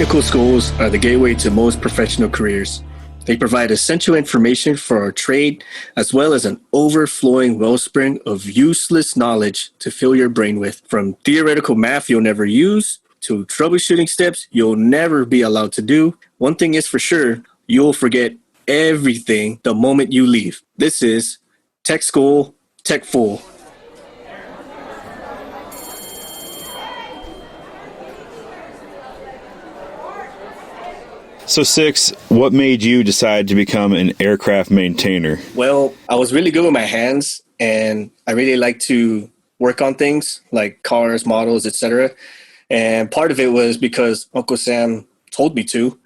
Technical schools are the gateway to most professional careers. They provide essential information for our trade, as well as an overflowing wellspring of useless knowledge to fill your brain with. From theoretical math you'll never use to troubleshooting steps you'll never be allowed to do, one thing is for sure, you'll forget everything the moment you leave. This is Tech School, Tech Full. So, Six, what made you decide to become an aircraft maintainer? Well, I was really good with my hands, and I really like to work on things like cars, models, etc. And part of it was because Uncle Sam told me to.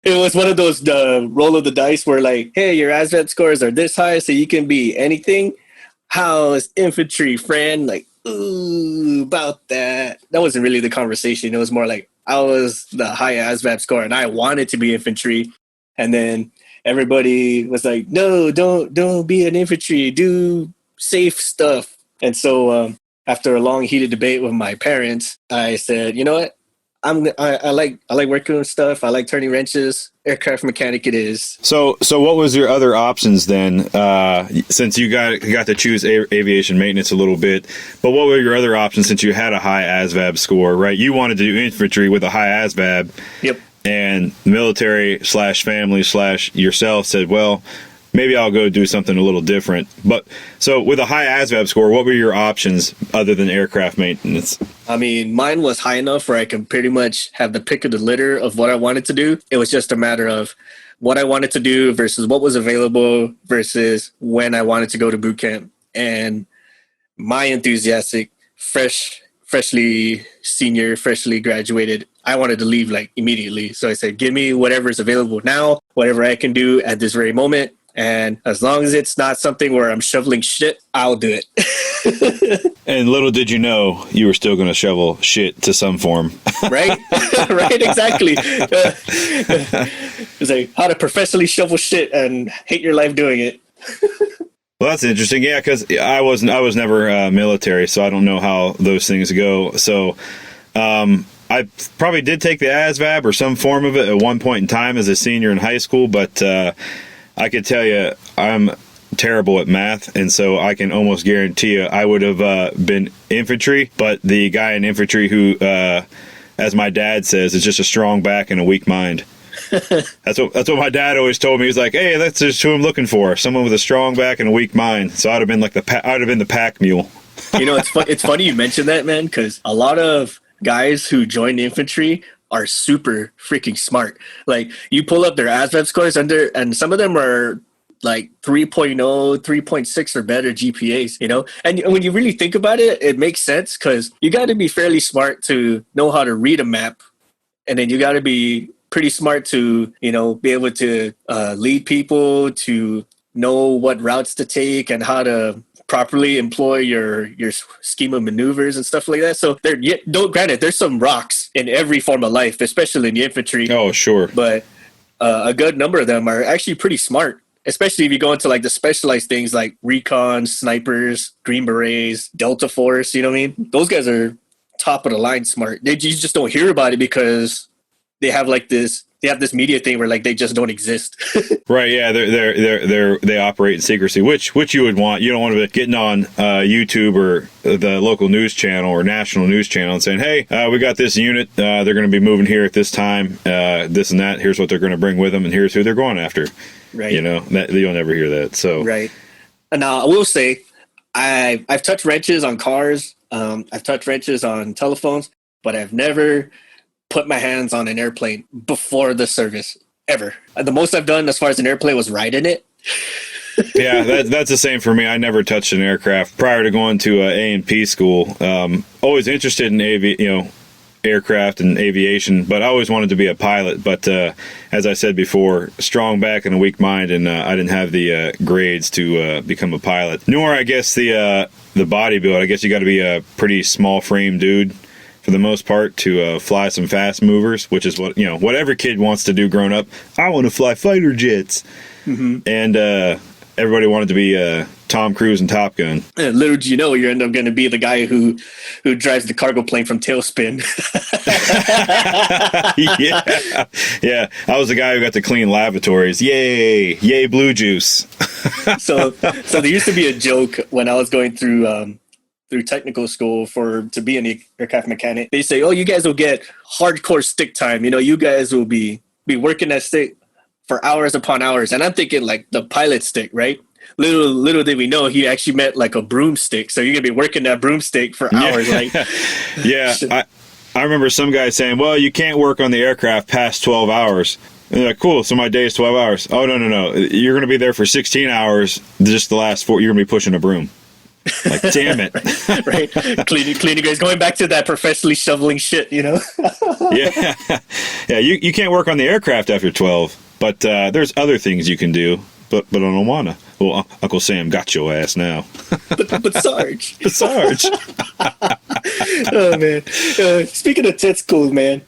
It was one of those roll of the dice where like, hey, your ASVAB scores are this high, so you can be anything. How's infantry, friend? Like, ooh, about that. That wasn't really the conversation. It was more like, I was the high ASVAB score and I wanted to be infantry. And then everybody was like, no, don't be an infantry. Do safe stuff. And so after a long heated debate with my parents, I said, you know what? I like working with stuff. I like turning wrenches. Aircraft mechanic it is. So what was your other options then? Since you got to choose aviation maintenance a little bit, but what were your other options since you had a high ASVAB score, right? You wanted to do infantry with a high ASVAB. Yep. And military/family/yourself said, well, maybe I'll go do something a little different. But so with a high ASVAB score, what were your options other than aircraft maintenance? I mean, mine was high enough where I can pretty much have the pick of the litter of what I wanted to do. It was just a matter of what I wanted to do versus what was available versus when I wanted to go to boot camp. And my enthusiastic, freshly graduated, I wanted to leave like immediately. So I said, give me whatever's available now, whatever I can do at this very moment. And as long as it's not something where I'm shoveling shit, I'll do it. And little did you know you were still going to shovel shit to some form. Right? Right, exactly. It's like how to professionally shovel shit and hate your life doing it. Well, that's interesting. Yeah, because I was never military, so I don't know how those things go. So I probably did take the ASVAB or some form of it at one point in time as a senior in high school, but I could tell you I'm terrible at math, and so I can almost guarantee you I would have been infantry, but the guy in infantry who, as my dad says, is just a strong back and a weak mind. That's what my dad always told me. He's like, hey, that's just who I'm looking for, someone with a strong back and a weak mind. So I'd have been like I'd have been the pack mule. It's funny you mentioned that, man, because a lot of guys who join the infantry are super freaking smart. Like you pull up their ASVAB scores and some of them are like 3.0, 3.6 or better GPAs, And when you really think about it, it makes sense because you got to be fairly smart to know how to read a map. And then you got to be pretty smart to, be able to lead people, to know what routes to take and how to properly employ your scheme of maneuvers and stuff like that. So granted, there's some rocks in every form of life, especially in the infantry. Oh, sure. But a good number of them are actually pretty smart, especially if you go into like the specialized things like recon, snipers, Green Berets, Delta Force, you know what I mean? Those guys are top of the line smart. You just don't hear about it because they have this media thing where like they just don't exist. Right. Yeah. They operate in secrecy, which you would want. You don't want to be getting on YouTube or the local news channel or national news channel and saying, hey, we got this unit. They're going to be moving here at this time, this and that. Here's what they're going to bring with them. And here's who they're going after. Right. You'll never hear that. So, right. And now I will say I've touched wrenches on cars. I've touched wrenches on telephones, but I've never put my hands on an airplane before the service ever. The most I've done as far as an airplane was ride in it. Yeah, that's the same for me. I never touched an aircraft prior to going to A&P school. Always interested in aircraft and aviation, but I always wanted to be a pilot. But as I said before, strong back and a weak mind, and I didn't have the grades to become a pilot. Nor, I guess, the body build. I guess you got to be a pretty small frame dude for the most part to fly some fast movers, which is what every kid wants to do growing up. I want to fly fighter jets. Mm-hmm. And everybody wanted to be Tom Cruise and Top Gun. And little do you know, you end up going to be the guy who drives the cargo plane from Tailspin. Yeah. I was the guy who got to clean lavatories. Yay, blue juice. So there used to be a joke when I was going through technical school to be an aircraft mechanic. They say, "Oh, you guys will get hardcore stick time. You guys will be working that stick for hours upon hours." And I'm thinking like the pilot stick, right? Little did we know he actually meant like a broomstick. So you're gonna be working that broomstick for hours. I remember some guy saying, "Well, you can't work on the aircraft past 12 hours." And they're like, "Cool, so my day is 12 hours. Oh, no. You're going to be there for 16 hours. Just the last 4, you're going to be pushing a broom. Like, damn it. Right. Cleaning guys, going back to that professionally shoveling shit, Yeah, you can't work on the aircraft after 12, but there's other things you can do, but I don't want to. Well, Uncle Sam got your ass now. but Sarge. Sarge. Oh, man. Speaking of tech schools, man,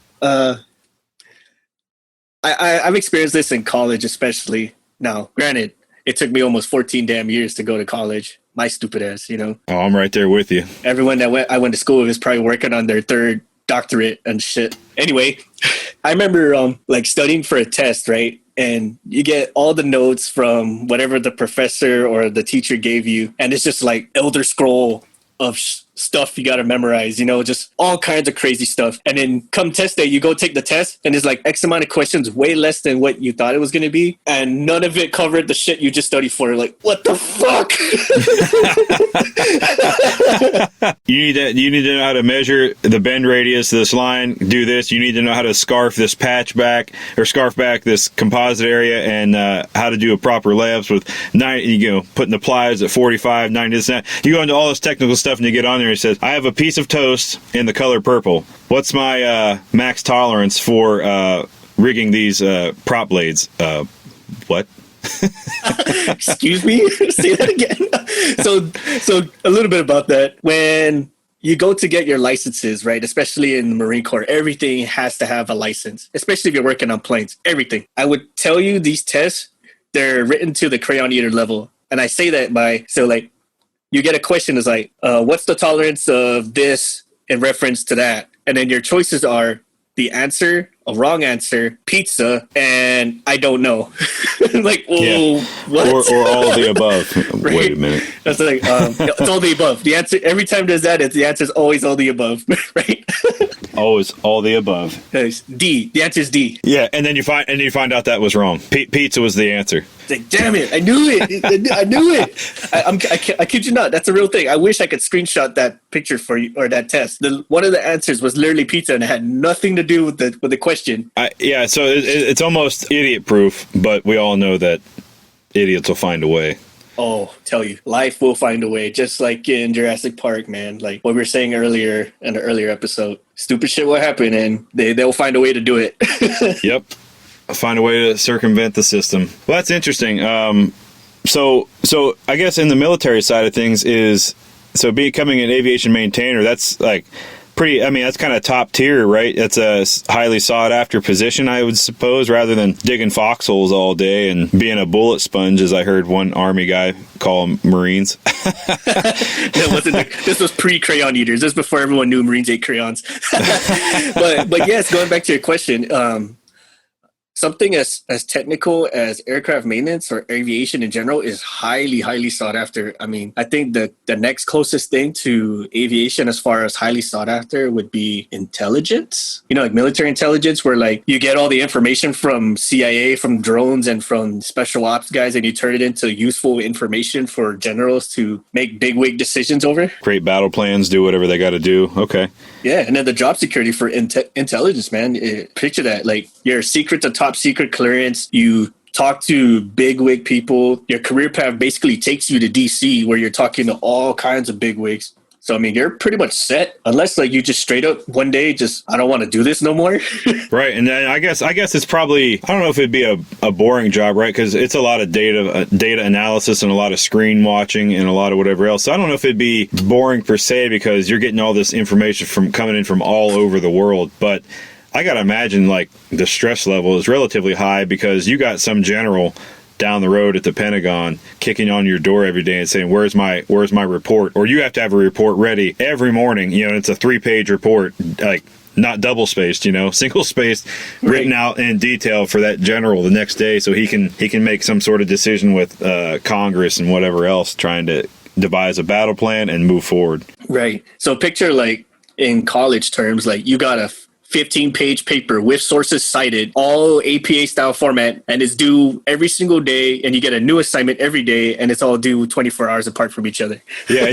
I've experienced this in college, especially. Now, granted, it took me almost 14 damn years to go to college. My stupid ass, Oh, I'm right there with you. Everyone that I went to school with is probably working on their third doctorate and shit. Anyway, I remember studying for a test, right? And you get all the notes from whatever the professor or the teacher gave you, and it's just like Elder Scroll of stuff you got to memorize, just all kinds of crazy stuff. And then come test day, you go take the test and there's like X amount of questions, way less than what you thought it was going to be. And none of it covered the shit you just studied for. Like, what the fuck? You need to know how to measure the bend radius of this line, do this. You need to know how to scarf this patch back or scarf back this composite area, and how to do a proper layups with 90, putting the plies at 45, 90%. You go into all this technical stuff and you get on there and it says, "I have a piece of toast in the color purple. What's my max tolerance for rigging these prop blades?" What? Excuse me? Say that again. So a little bit about that. When you go to get your licenses, right, especially in the Marine Corps, everything has to have a license, especially if you're working on planes. Everything. I would tell you these tests, they're written to the crayon eater level. And I say that you get a question is like, what's the tolerance of this in reference to that? And then your choices are the answer, a wrong answer, pizza, and I don't know. Like, oh, what? Or all of the above. Right? Wait a minute. That's like, it's all the above. The answer, every time there's that, the answer is always all the above, right? Always all the above. D. The answer is D. Yeah, and then you find out that was wrong. Pizza was the answer. It's like, damn it! I knew it. I knew it. I kid you not. That's a real thing. I wish I could screenshot that picture for you, or that test. One of the answers was literally pizza, and it had nothing to do with the question. So it's almost idiot proof, but we all know that idiots will find a way. Oh, tell you, life will find a way, just like in Jurassic Park, man. Like what we were saying earlier in the earlier episode, stupid shit will happen, and they'll find a way to do it. Yep, find a way to circumvent the system. Well, that's interesting. So I guess in the military side of things becoming an aviation maintainer, that's like pretty, that's kind of top tier, right? That's a highly sought after position, I would suppose, rather than digging foxholes all day and being a bullet sponge, as I heard one Army guy call them Marines. This was pre-crayon eaters. This was before everyone knew Marines ate crayons. but yes, going back to your question, something as technical as aircraft maintenance or aviation in general is highly, highly sought after. I mean, I think the next closest thing to aviation as far as highly sought after would be intelligence. Like military intelligence, where like you get all the information from CIA, from drones, and from special ops guys, and you turn it into useful information for generals to make bigwig decisions over. Create battle plans, do whatever they got to do. Okay. Yeah, and then the job security for intelligence, man. Picture that, like your secret to top secret clearance. You talk to bigwig people. Your career path basically takes you to DC, where you're talking to all kinds of bigwigs. So, I mean, you're pretty much set, unless like you just straight up one day I don't want to do this no more. Right. And then I guess it's probably, I don't know if it'd be a boring job, right? Because it's a lot of data analysis and a lot of screen watching and a lot of whatever else. So I don't know if it'd be boring per se, because you're getting all this information coming in from all over the world. But I got to imagine like the stress level is relatively high, because you got some general down the road at the Pentagon kicking on your door every day and saying, where's my report? Or you have to have a report ready every morning. You know, it's a 3-page report, like not double spaced, you know, single spaced, written out in detail for that general the next day, so he can make some sort of decision with Congress and whatever else, trying to devise a battle plan and move forward. Right. So picture, like, in college terms, like, you got a 15-page paper with sources cited, all APA style format, and it's due every single day, and you get a new assignment every day, and it's all due 24 hours apart from each other. Yeah,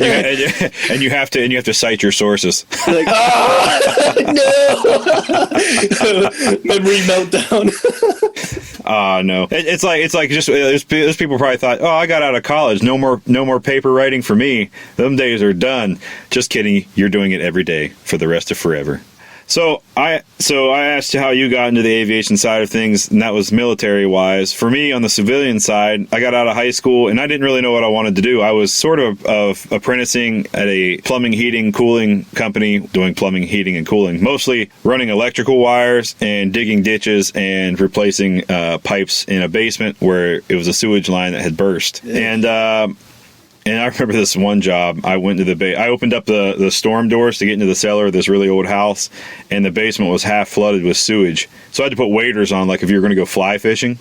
and you have to cite your sources. Like, no, memory meltdown. No, it's like just those people probably thought, oh, I got out of college, no more paper writing for me. Them days are done. Just kidding. You're doing it every day for the rest of forever. So I asked you how you got into the aviation side of things, and that was military-wise. For me, on the civilian side, I got out of high school, and I didn't really know what I wanted to do. I was sort of apprenticing at a plumbing, heating, cooling company, doing plumbing, heating, and cooling, mostly running electrical wires and digging ditches and replacing pipes in a basement where it was a sewage line that had burst. Yeah. And I remember this one job. I went to I opened up the storm doors to get into the cellar of this really old house, and the basement was half flooded with sewage. So I had to put waders on, like if you were going to go fly fishing,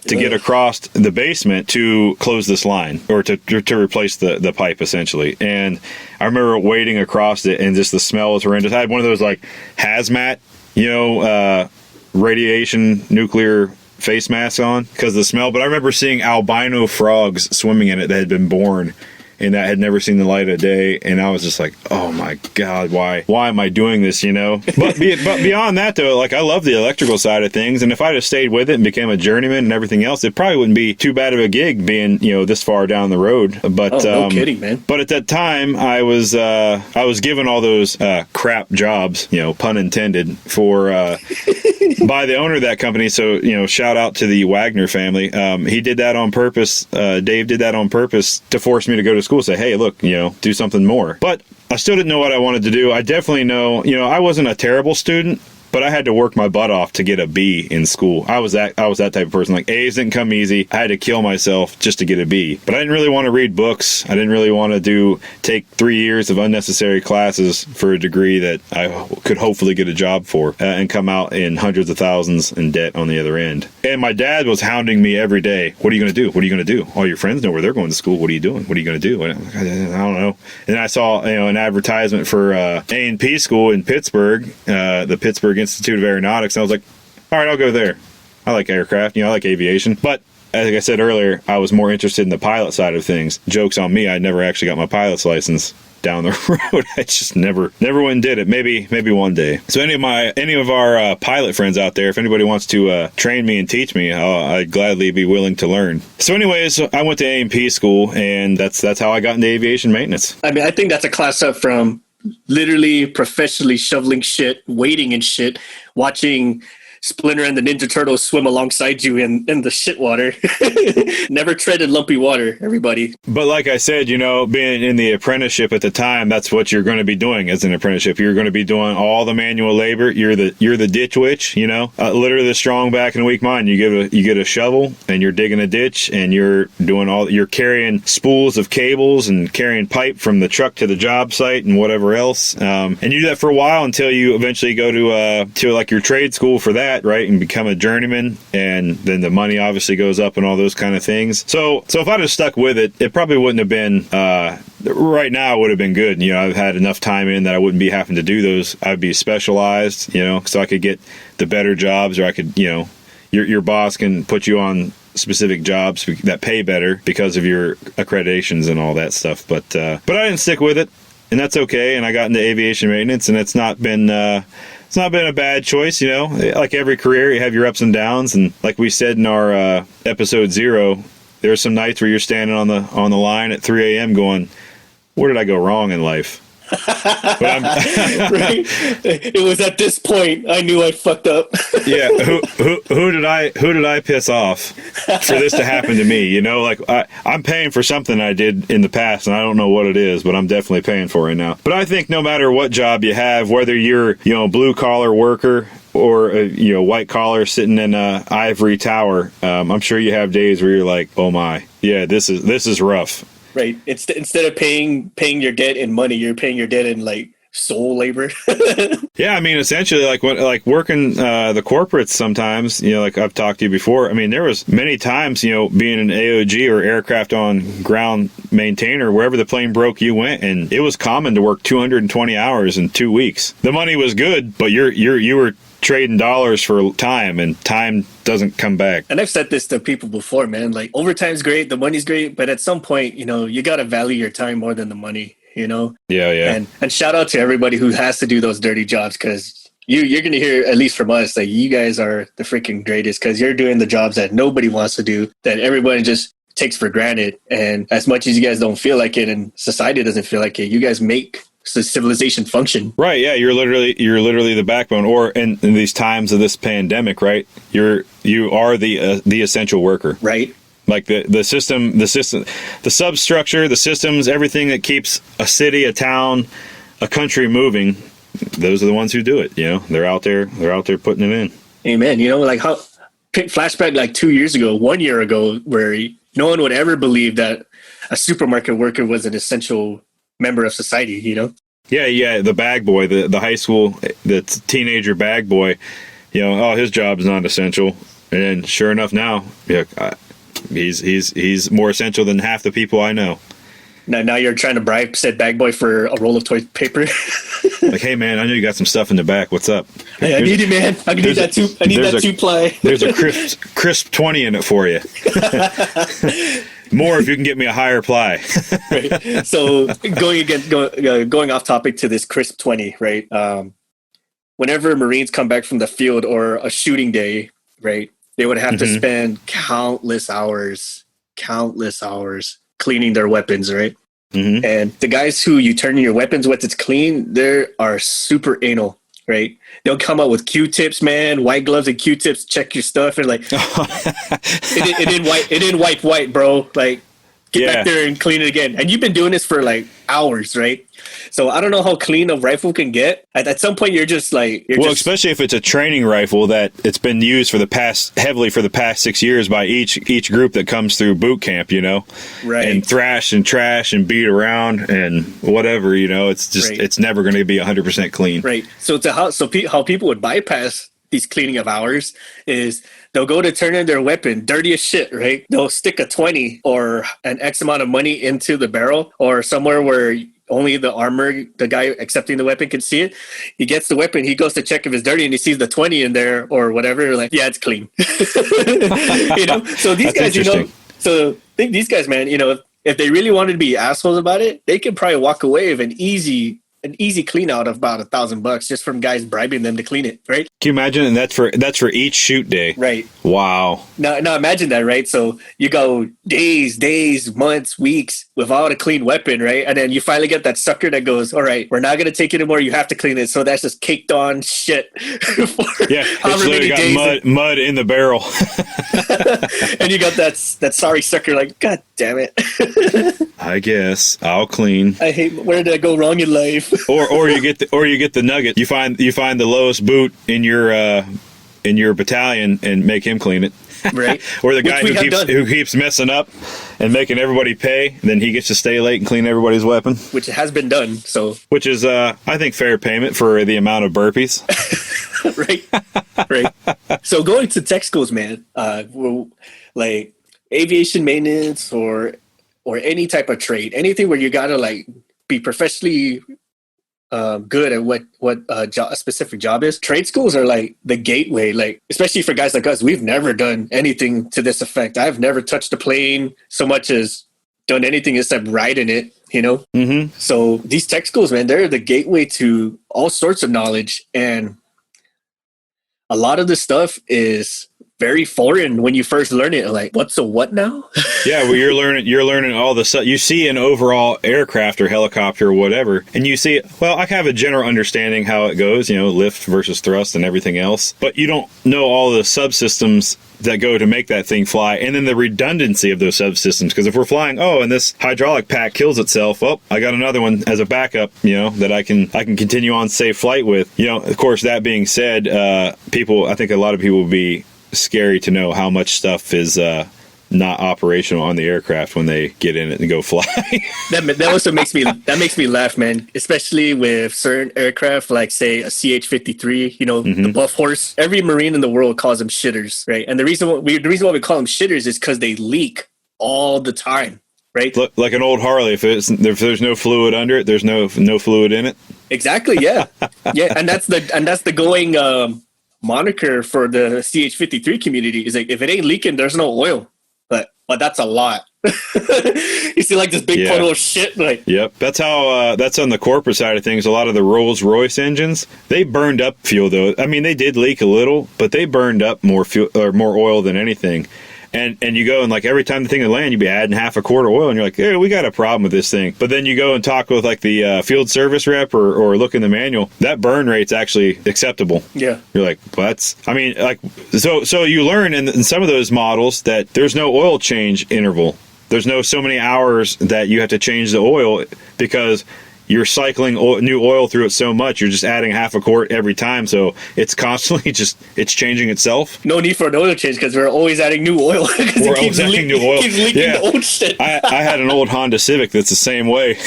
to get across the basement to close this line, or to replace the pipe, essentially. And I remember wading across it, and just the smell was horrendous. I had one of those, like, hazmat, radiation, nuclear face mask on because of the smell. But I remember seeing albino frogs swimming in it that had been born and that had never seen the light of day, and I was just like, oh my God, why am I doing this, you know? But beyond that, though, like, I love the electrical side of things, and if I'd have stayed with it and became a journeyman and everything else, it probably wouldn't be too bad of a gig being, this far down the road. But no kidding, man. But at that time, I was given all those crap jobs, pun intended, for by the owner of that company. So, shout out to the Wagner family. He did that on purpose. Dave did that on purpose to force me to go to school, say, hey, look, do something more. But I still didn't know what I wanted to do. I definitely know, I wasn't a terrible student, but I had to work my butt off to get a B in school. I was that type of person. Like, A's didn't come easy. I had to kill myself just to get a B. But I didn't really want to read books. I didn't really want to take 3 years of unnecessary classes for a degree that I could hopefully get a job for and come out in hundreds of thousands in debt on the other end. And my dad was hounding me every day. What are you going to do? What are you going to do? All your friends know where they're going to school. What are you doing? What are you going to do? I don't know. And then I saw an advertisement for A&P school in Pittsburgh, the Pittsburgh Institute of Aeronautics, and I was like, all right, I'll go there. I like aircraft, I like aviation. But as I said earlier, I was more interested in the pilot side of things. Joke's on me, I never actually got my pilot's license down the road. I just never went and did it. Maybe one day. So any of our pilot friends out there, if anybody wants to train me and teach me, I'd gladly be willing to learn. So anyways, I went to A&P school, and that's how I got into aviation maintenance. I mean, I think that's a class up from literally professionally shoveling shit, waiting and shit, watching Splinter and the Ninja Turtles swim alongside you in the shit water. Never treaded lumpy water, everybody. But like I said, being in the apprenticeship at the time, that's what you're going to be doing as an apprenticeship. You're going to be doing all the manual labor. You're the ditch witch, literally the strong back and weak mind. You get a shovel and you're digging a ditch, and you're carrying spools of cables and carrying pipe from the truck to the job site and whatever else. And you do that for a while until you eventually go to like your trade school for that. Right, and become a journeyman, and then the money obviously goes up and all those kind of things. So if I'd have stuck with it, it probably wouldn't have been right now. It would have been good. I've had enough time in that I wouldn't be having to do those. I'd be specialized, so I could get the better jobs, or I could, your boss can put you on specific jobs that pay better because of your accreditations and all that stuff. But I didn't stick with it, and that's okay. And I got into aviation maintenance, and it's not been a bad choice, Like every career, you have your ups and downs, and like we said in our episode 0, there are some nights where you're standing on the line at 3 a.m. going, where did I go wrong in life? Right? It was at this point I knew I fucked up. Yeah, who did I piss off for this to happen to me? Like I'm paying for something I did in the past, and I don't know what it is, but I'm definitely paying for it now. But I think no matter what job you have, whether you're blue collar worker white collar sitting in a ivory tower, I'm sure you have days where you're like, oh my, yeah, this is rough. Right. Instead of paying your debt in money, you're paying your debt in like soul labor. Yeah, I mean, essentially, like working the corporates sometimes, like I've talked to you before. I mean, there was many times, being an AOG or aircraft on ground maintainer, wherever the plane broke, you went, and it was common to work 220 hours in 2 weeks. The money was good, but you were trading dollars for time, and time doesn't come back. And I've said this to people before, man. Like, overtime's great, the money's great, but at some point, you got to value your time more than the money. Yeah. And shout out to everybody who has to do those dirty jobs, because you're going to hear, at least from us, like, you guys are the freaking greatest, because you're doing the jobs that nobody wants to do, that everybody just takes for granted. And as much as you guys don't feel like it and society doesn't feel like it, you guys make civilization function. Right. Yeah. You're literally the backbone, or in these times of this pandemic, right? You are the essential worker. Right. Like the system, the substructure, the systems, everything that keeps a city, a town, a country moving. Those are the ones who do it. They're out there putting it in. Amen. Like how flashback like 2 years ago, 1 year ago, where no one would ever believe that a supermarket worker was an essential member of society. Yeah. The bag boy, the high school, the teenager bag boy. His job is not essential, and sure enough, now, he's more essential than half the people I know. Now you're trying to bribe said bag boy for a roll of toilet paper. Like, hey man, I know you got some stuff in the back. What's up? Hey, I need it, man. I need that 2-ply. There's a crisp 20 in it for you. More if you can get me a higher ply. Right. So going off topic to this crisp 20, right? Whenever Marines come back from the field or a shooting day, right, they would have to spend countless hours cleaning their weapons, right? Mm-hmm. And the guys who you turn in your weapons once it's clean, they are super anal, right? They'll come out with Q-tips, man, white gloves and Q-tips, check your stuff, and like, it didn't wipe white, bro. Like, get back there and clean it again. And you've been doing this for like hours, right? So I don't know how clean a rifle can get. At some point, you're just like... especially if it's a training rifle that it's been used heavily for the past 6 years by each group that comes through boot camp, right? And thrash and trash and beat around and whatever, it's just, It's never going to be 100% clean. Right. So how people would bypass these cleaning of hours is they'll go to turn in their weapon, dirty as shit, right? They'll stick a 20 or an X amount of money into the barrel or somewhere where only the guy accepting the weapon can see it. He gets the weapon, he goes to check if it's dirty, and he sees the 20 in there or whatever. Like, yeah, it's clean. So these guys, so I think these guys, man, if they really wanted to be assholes about it, they could probably walk away with an easy clean out of about $1,000 just from guys bribing them to clean it, right? Can you imagine? And that's for each shoot day, right? Wow. Now imagine that, right? So you go days, months, weeks without a clean weapon, right? And then you finally get that sucker that goes, all right, we're not going to take it anymore. You have to clean it. So that's just caked on shit. It's literally got mud in the barrel. And you got that sorry sucker like, God damn it. I guess I'll clean. I hate, where did I go wrong in life? or you get the nugget. You find the lowest boot in your battalion and make him clean it. Right. Or the guy who keeps messing up and making everybody pay, then he gets to stay late and clean everybody's weapon. Which has been done. So which is I think fair payment for the amount of burpees. Right. So going to tech schools, man, like aviation maintenance or any type of trade, anything where you gotta like be professionally good at what a specific job is. Trade schools are like the gateway, like especially for guys like us. We've never done anything to this effect. I've never touched a plane so much as done anything except ride in it, Mm-hmm. So these tech schools, man, they're the gateway to all sorts of knowledge, and a lot of this stuff is very foreign when you first learn it. Like, what's a what now? Yeah, well, you're learning all the stuff. You see an overall aircraft or helicopter or whatever, and you see, well, I have a general understanding how it goes, lift versus thrust and everything else, but you don't know all the subsystems that go to make that thing fly, and then the redundancy of those subsystems. Because if we're flying, and this hydraulic pack kills itself, I got another one as a backup, that I can continue on safe flight with. Of course, that being said, I think a lot of people would be scary to know how much stuff is not operational on the aircraft when they get in it and go fly. That also makes me laugh, man. Especially with certain aircraft, like say a CH-53, the buff horse. Every Marine in the world calls them shitters, right? And the reason why we call them shitters is because they leak all the time, right? Like an old Harley, if there's no fluid under it, there's no fluid in it. Exactly. Yeah, yeah, and that's the going moniker for the CH-53 community is like, if it ain't leaking, there's no oil. But that's a lot. You see like this big puddle of shit. Like, yep. That's how, that's on the corporate side of things. A lot of the Rolls-Royce engines, they burned up fuel though. I mean, they did leak a little, but they burned up more fuel or more oil than anything. And you go and like every time the thing would land, you'd be adding half a quart of oil, and you're like, hey, we got a problem with this thing. But then you go and talk with like the field service rep or look in the manual, that burn rate's actually acceptable. Yeah. You're like, well, so you learn in some of those models that there's no oil change interval. There's no so many hours that you have to change the oil because you're cycling new oil through it so much, you're just adding half a quart every time. So it's constantly it's changing itself. No need for an oil change because we're always adding new oil. We're always adding new oil. Keeps leaking the old shit. I had an old Honda Civic that's the same way.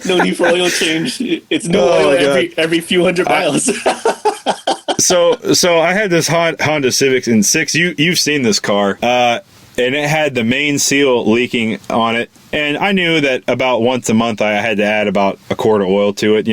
No need for oil change. It's new oil every few hundred miles. So I had this Honda Civic in 6. You've seen this car. And it had the main seal leaking on it. And I knew that about once a month I had to add about a quart of oil to it,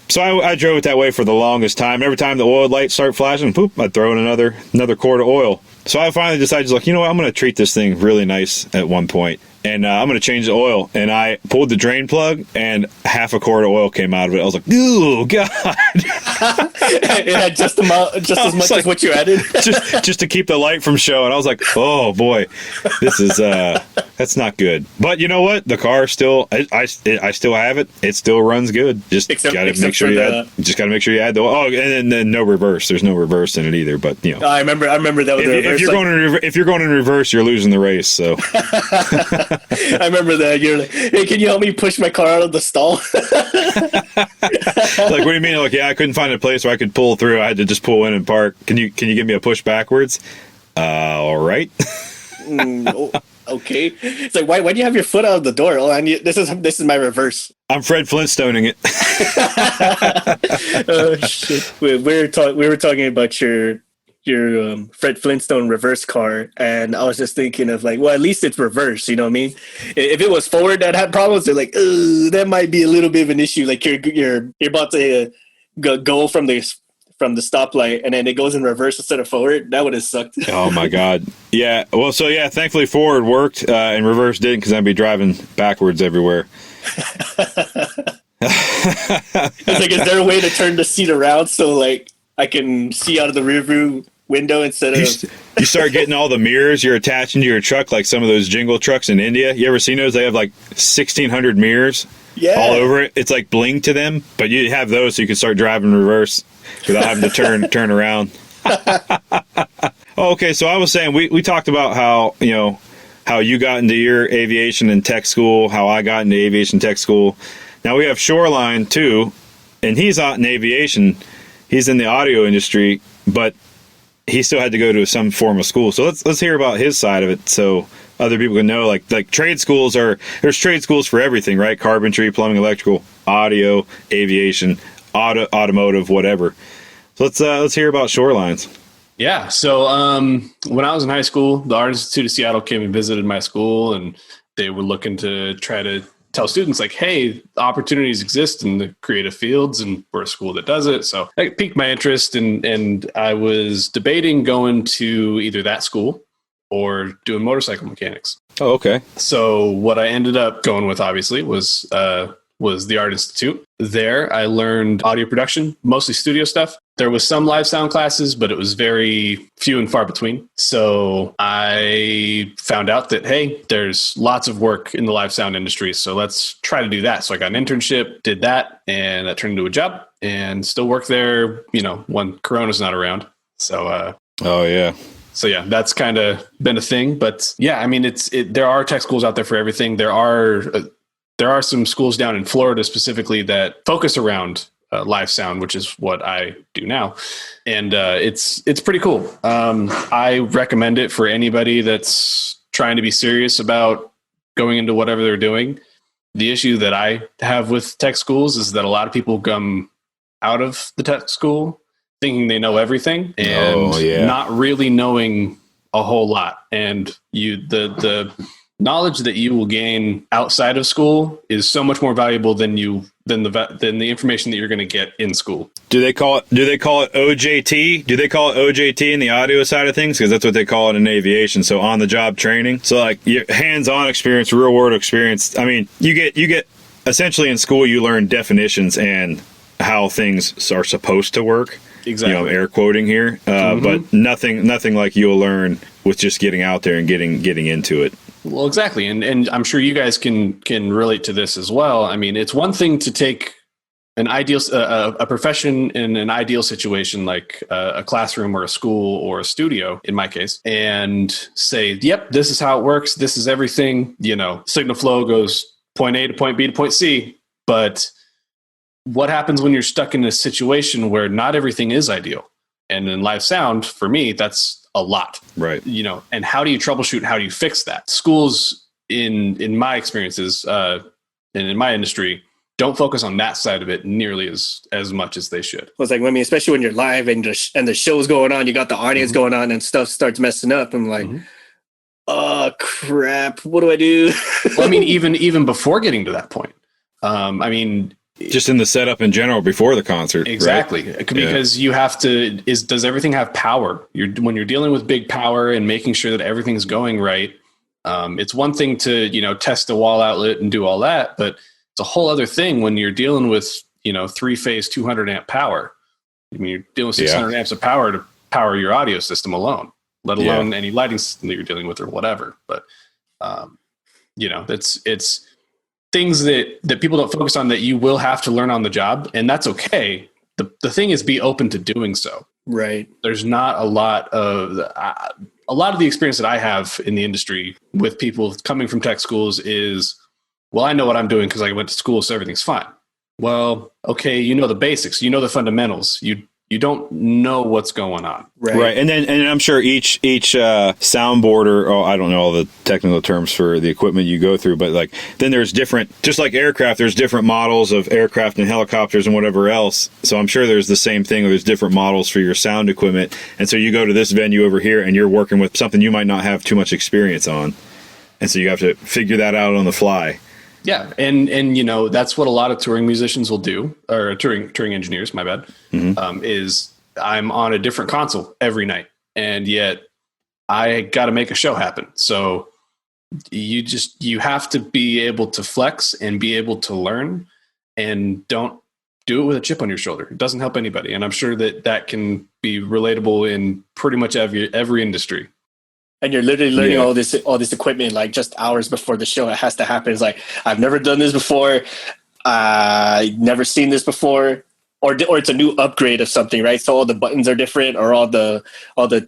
So I drove it that way for the longest time. Every time the oil lights start flashing, poop, I'd throw in another quart of oil. So I finally decided, what, I'm going to treat this thing really nice at one point. And I'm going to change the oil. And I pulled the drain plug, and half a quart of oil came out of it. I was like, ooh, God. It had just as much as what you added? just to keep the light from showing. I was like, oh, boy, this is, that's not good. But you know what? The car still, I still have it. It still runs good. Just got to make sure you add the oil. Oh, and then no reverse. There's no reverse in it either. But, I remember that with the reverse. If you're going in reverse, you're losing the race. So. I remember that. You're like, hey, can you help me push my car out of the stall? Like, what do you mean? Like, yeah, I couldn't find a place where I could pull through. I had to just pull in and park. Can you give me a push backwards? All right. Okay. It's like, why do you have your foot out of the door? Oh, this is my reverse. I'm Fred Flintstoning it. Oh shit! We were talking about your Fred Flintstone reverse car, and I was just thinking of like, well, at least it's reverse, you know what I mean? If it was forward that had problems, they're like, that might be a little bit of an issue. Like you're about to go from the stoplight, and then it goes in reverse instead of forward. That would have sucked. Oh my God. Yeah. Well, so yeah, thankfully forward worked, and reverse didn't, because I'd be driving backwards everywhere. It's like, is there a way to turn the seat around so like I can see out of the rear view window instead of... You start getting all the mirrors you're attaching to your truck, like some of those jingle trucks in India. You ever seen those? They have like 1,600 mirrors all over it. It's like bling to them, but you have those so you can start driving reverse without having to turn around. Okay, so I was saying we talked about how you got into your aviation and tech school, how I got into aviation tech school. Now we have Shoreline too, and he's not in aviation. He's in the audio industry, but he still had to go to some form of school. So let's hear about his side of it, so other people can know. Like trade schools there's trade schools for everything, right? Carpentry, plumbing, electrical, audio, aviation, automotive, whatever. So let's hear about Shorelines. Yeah. So when I was in high school, the Art Institute of Seattle came and visited my school, and they were looking to try to tell students like, hey, opportunities exist in the creative fields, and we're a school that does it. So that piqued my interest, and I was debating going to either that school or doing motorcycle mechanics. Oh, okay. So what I ended up going with, obviously, was the Art Institute. There, I learned audio production, mostly studio stuff. There was some live sound classes, but it was very few and far between. So I found out that, hey, there's lots of work in the live sound industry, so let's try to do that. So I got an internship, did that, and that turned into a job, and still work there, when Corona's not around. So, oh yeah. So yeah, that's kind of been a thing, but yeah, I mean, there are tech schools out there for everything. There are some schools down in Florida specifically that focus around live sound, which is what I do now, and it's pretty cool. I recommend it for anybody that's trying to be serious about going into whatever they're doing. The issue that I have with tech schools is that a lot of people come out of the tech school thinking they know everything and not really knowing a whole lot. And the knowledge that you will gain outside of school is so much more valuable than the information that you're going to get in school. Do they call it OJT? Do they call it OJT in the audio side of things? Because that's what they call it in aviation. So on the job training. So like your hands-on experience, real world experience. I mean, you get essentially in school, you learn definitions and how things are supposed to work. Exactly. You know, air quoting here, but nothing like you'll learn with just getting out there and getting into it. Well, exactly, and I'm sure you guys can relate to this as well. I mean, it's one thing to take an ideal a profession in an ideal situation like a classroom or a school or a studio, in my case, and say, "Yep, this is how it works. This is everything." You know, signal flow goes point A to point B to point C, but what happens when you're stuck in a situation where not everything is ideal? And in live sound, for me, that's a lot. Right. You know, and how do you troubleshoot? How do you fix that? Schools, in my experiences, and in my industry, don't focus on that side of it nearly as much as they should. It's like, I mean, especially when you're live and the show's going on, you got the audience going on and stuff starts messing up. I'm like, oh crap, what do I do? Well, I mean, even before getting to that point, I mean, just in the setup in general before the concert. Exactly. Right? Because you have to, does everything have power? When you're dealing with big power and making sure that everything's going right. It's one thing to, test a wall outlet and do all that, but it's a whole other thing when you're dealing with, 3-phase 200 amp power. I mean, you're dealing with 600 amps of power to power your audio system alone, let alone any lighting system that you're dealing with or whatever. But, it's things that people don't focus on that you will have to learn on the job, and that's okay. The thing is, be open to doing so. Right. There's not a lot of the experience that I have in the industry with people coming from tech schools is, well, I know what I'm doing because I went to school, so everything's fine. Well, okay, you know the basics, you know the fundamentals. You don't know what's going on. Right. And I'm sure each soundboard I don't know all the technical terms for the equipment you go through, but like then there's different, just like aircraft, there's different models of aircraft and helicopters and whatever else. So I'm sure there's the same thing. There's different models for your sound equipment. And so you go to this venue over here and you're working with something you might not have too much experience on. And so you have to figure that out on the fly. Yeah, and that's what a lot of touring musicians will do, or touring engineers. My bad. Is I'm on a different console every night, and yet I got to make a show happen. So you have to be able to flex and be able to learn, and don't do it with a chip on your shoulder. It doesn't help anybody, and I'm sure that can be relatable in pretty much every industry. And you're literally learning all this equipment like just hours before the show. It has to happen. It's like, I've never done this before. Never seen this before. Or it's a new upgrade of something, right? So all the buttons are different, or all the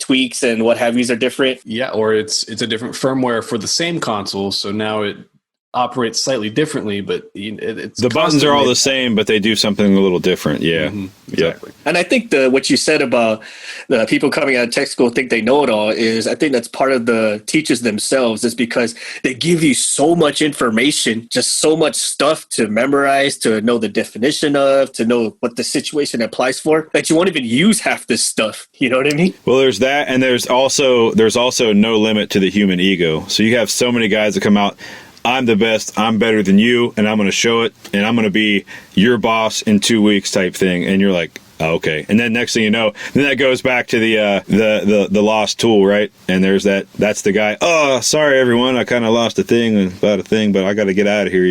tweaks and what have yous are different. Yeah, or it's a different firmware for the same console. So now it operates slightly differently, but it's the buttons are all the same, but they do something a little different. Yeah, exactly. And I think what you said about the people coming out of tech school think they know it all is, I think that's part of the teachers themselves, is because they give you so much information, just so much stuff to memorize, to know the definition of, to know what the situation applies for, that you won't even use half this stuff. You know what I mean? Well, there's that, and there's also no limit to the human ego. So you have so many guys that come out, I'm the best, I'm better than you, and I'm going to show it, and I'm going to be your boss in 2 weeks type thing. And you're like, oh, okay. And then next thing you know, then that goes back to the lost tool, right? And there's that's the guy, oh, sorry, everyone, I kind of lost about a thing, but I got to get out of here,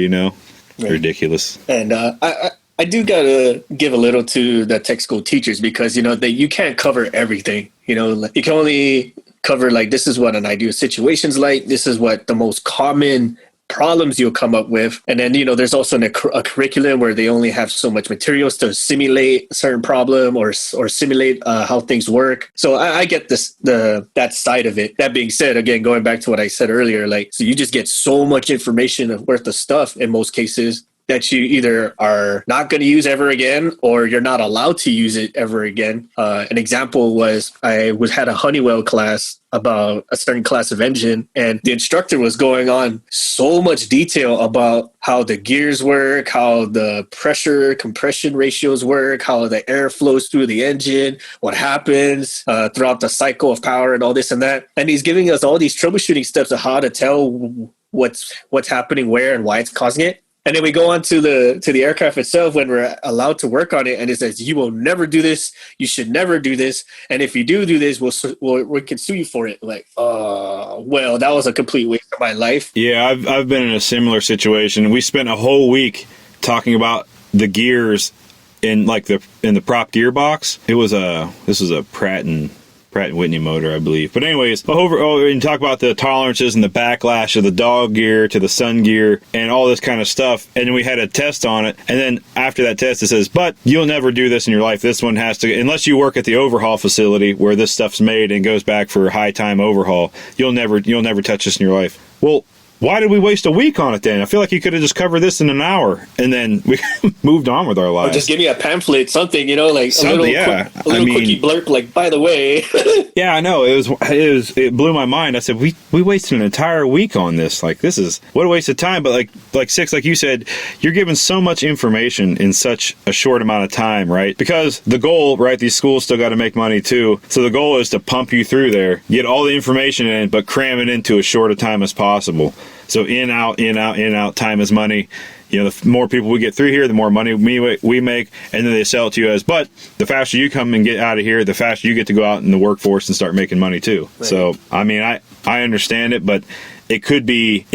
Right. Ridiculous. And I do got to give a little to the tech school teachers, because, you can't cover everything. You can only cover, like, this is what an ideal situation's like. This is what the most common problems you'll come up with. And then, there's also a curriculum where they only have so much materials to simulate a certain problem or simulate how things work. So I get that side of it. That being said, again, going back to what I said earlier, like, so you just get so much information worth of stuff in most cases that you either are not going to use ever again or you're not allowed to use it ever again. An example was I had a Honeywell class about a certain class of engine, and the instructor was going on so much detail about how the gears work, how the pressure compression ratios work, how the air flows through the engine, what happens throughout the cycle of power and all this and that. And he's giving us all these troubleshooting steps of how to tell what's happening where and why it's causing it. And then we go on to the aircraft itself when we're allowed to work on it, and it says you will never do this, you should never do this, and if you do this, we can sue you for it. Like, well, that was a complete waste of my life. Yeah, I've been in a similar situation. We spent a whole week talking about the gears in the prop gearbox. This was a Pratt and Whitney motor, I believe. But anyways, and talk about the tolerances and the backlash of the dog gear to the sun gear and all this kind of stuff. And we had a test on it. And then after that test, it says, but you'll never do this in your life. This one has to, unless you work at the overhaul facility where this stuff's made and goes back for a high time overhaul, you'll never touch this in your life. Well, why did we waste a week on it then? I feel like you could have just covered this in an hour and then we moved on with our lives. Or just give me a pamphlet, something, like something, quickie blurb, like, by the way. Yeah, I know. It blew my mind. I said, we wasted an entire week on this. Like, this is what a waste of time. But like Six, like you said, you're given so much information in such a short amount of time, right? Because the goal, right, these schools still got to make money too. So the goal is to pump you through there, get all the information in, but cram it into as short a time as possible. So in, out, time is money. The more people we get through here, the more money we make, and then they sell it to you as, but the faster you come and get out of here, the faster you get to go out in the workforce and start making money too. Right. So, I mean, I understand it, but it could be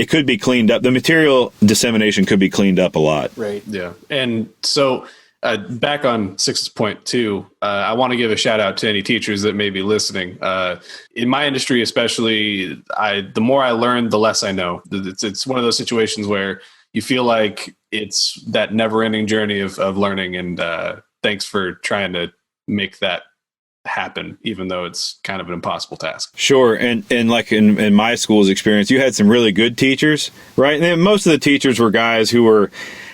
cleaned up. The material dissemination could be cleaned up a lot. Right. Yeah. And so back on Six's point too, I want to give a shout out to any teachers that may be listening. In my industry, especially, the more I learn, the less I know. It's one of those situations where you feel like it's that never-ending journey of learning. And thanks for trying to make that happen, even though it's kind of an impossible task. Sure. And like in my school's experience, you had some really good teachers, right? And then most of the teachers were guys who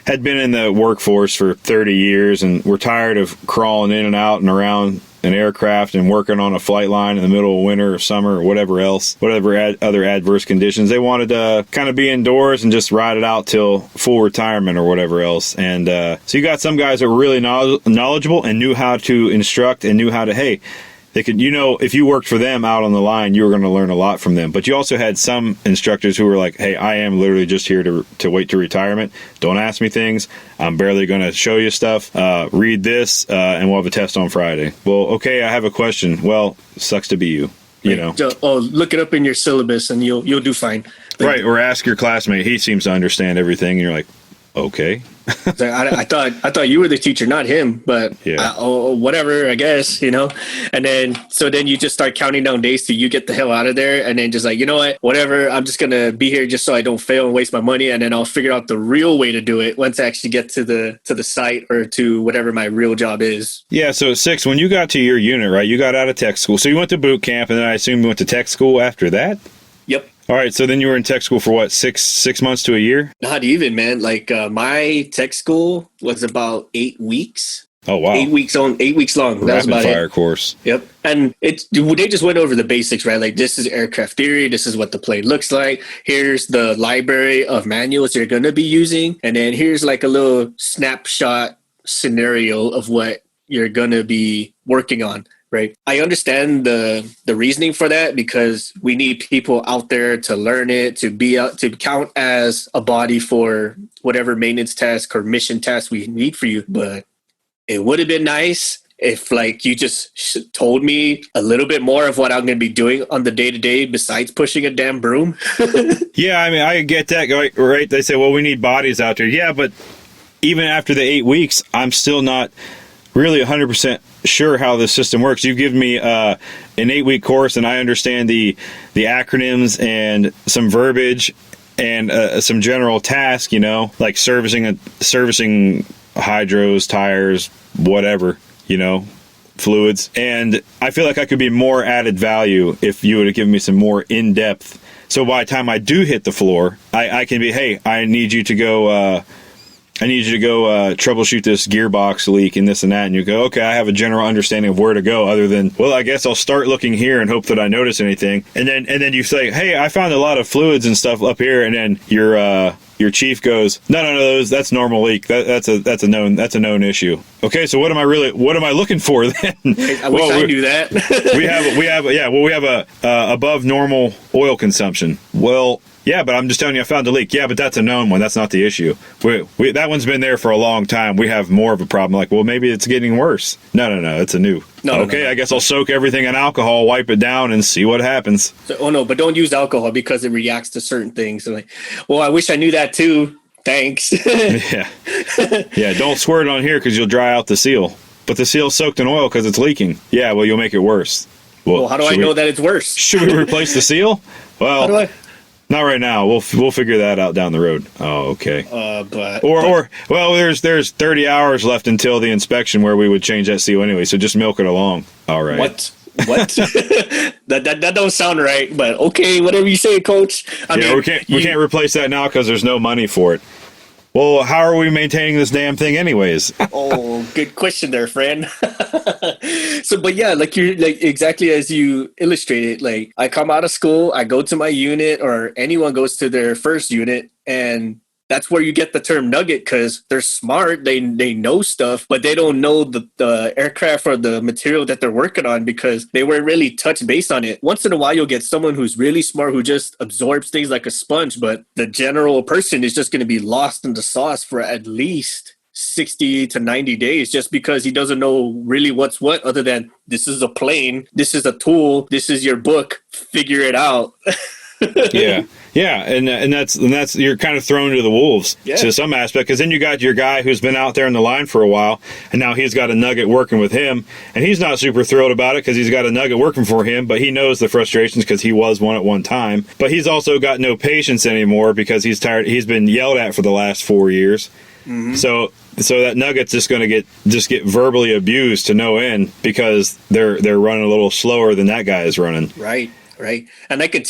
had been in the workforce for 30 years and were tired of crawling in and out and around an aircraft and working on a flight line in the middle of winter or summer or whatever other adverse conditions. They wanted to kind of be indoors and just ride it out till full retirement or whatever else. And so you got some guys that were really knowledgeable and knew how to instruct and knew how to, hey, they could, if you worked for them out on the line, you were going to learn a lot from them. But you also had some instructors who were like, hey, I am literally just here to wait to retirement. Don't ask me things. I'm barely going to show you stuff. Read this, and we'll have a test on Friday. Well, okay, I have a question. Well, sucks to be you. Look it up in your syllabus and you'll do fine. Right, or ask your classmate. He seems to understand everything. And you're like, okay. I thought you were the teacher, not him, but yeah. Whatever, I guess, And then you just start counting down days till you get the hell out of there. And then just like, you know what, whatever, I'm just going to be here just so I don't fail and waste my money. And then I'll figure out the real way to do it once I actually get to the site or to whatever my real job is. Yeah. So Six, when you got to your unit, right, you got out of tech school. So you went to boot camp and then I assume you went to tech school after that? Yep. All right, so then you were in tech school for what, six months to a year? Not even, man. Like my tech school was about 8 weeks. Oh wow! 8 weeks long. That was about fire it. Course. Yep, and they just went over the basics, right? Like this is aircraft theory. This is what the plane looks like. Here's the library of manuals you're going to be using, and then here's like a little snapshot scenario of what you're going to be working on. Right. I understand the reasoning for that because we need people out there to learn it, to count as a body for whatever maintenance task or mission task we need for you. But it would have been nice if you just told me a little bit more of what I'm going to be doing on the day-to-day besides pushing a damn broom. Yeah, I mean, I get that. Right. They say, well, we need bodies out there. Yeah, but even after the 8 weeks, I'm still not really 100% sure how the system works. You've given me an 8-week course and I understand the acronyms and some verbiage and some general task, you know, like servicing hydros, tires, whatever, you know, fluids. And I feel like I could be more added value if you would have given me some more in-depth. So by the time I do hit the floor, I can be, hey, I need you to go troubleshoot this gearbox leak and this and that. And you go, okay, I have a general understanding of where to go, other than, well, I guess I'll start looking here and hope that I notice anything. And then you say, hey, I found a lot of fluids and stuff up here. And then your chief goes, no, that's normal leak. That's a known issue. Okay, so what am I looking for then? I wish I knew that. we have a above normal oil consumption. Well, yeah, but I'm just telling you, I found a leak. Yeah, but that's a known one. That's not the issue. That one's been there for a long time. We have more of a problem. Like, well, maybe it's getting worse. No, it's a new. No, I guess I'll soak everything in alcohol, wipe it down, and see what happens. So, but don't use alcohol because it reacts to certain things. So like, well, I wish I knew that too. Thanks. Yeah. Don't squirt it on here because you'll dry out the seal. But the seal's soaked in oil because it's leaking. Yeah, well, you'll make it worse. Well, how do I know that it's worse? Should we replace the seal? Well, not right now. We'll figure that out down the road. Oh, okay. There's 30 hours left until the inspection where we would change that seal anyway. So just milk it along. All right. What? that don't sound right. But okay, whatever you say, Coach. We can't replace that now because there's no money for it. Well, how are we maintaining this damn thing anyways? Oh, good question there, friend. So, but yeah, like you're like exactly as you illustrated, like I come out of school, I go to my unit, or anyone goes to their first unit, and that's where you get the term nugget, because they're smart, they know stuff, but they don't know the aircraft or the material that they're working on because they weren't really touched base on it. Once in a while, you'll get someone who's really smart who just absorbs things like a sponge, but the general person is just going to be lost in the sauce for at least 60 to 90 days just because he doesn't know really what's what, other than this is a plane, this is a tool, this is your book, figure it out. Yeah, and that's you're kind of thrown to the wolves to some aspect, because then you got your guy who's been out there in the line for a while, and now he's got a nugget working with him, and he's not super thrilled about it because he's got a nugget working for him, but he knows the frustrations because he was one at one time. But he's also got no patience anymore because he's tired. He's been yelled at for the last 4 years. Mm-hmm. So that nugget's just going to get verbally abused to no end because they're running a little slower than that guy is running. Right. And I can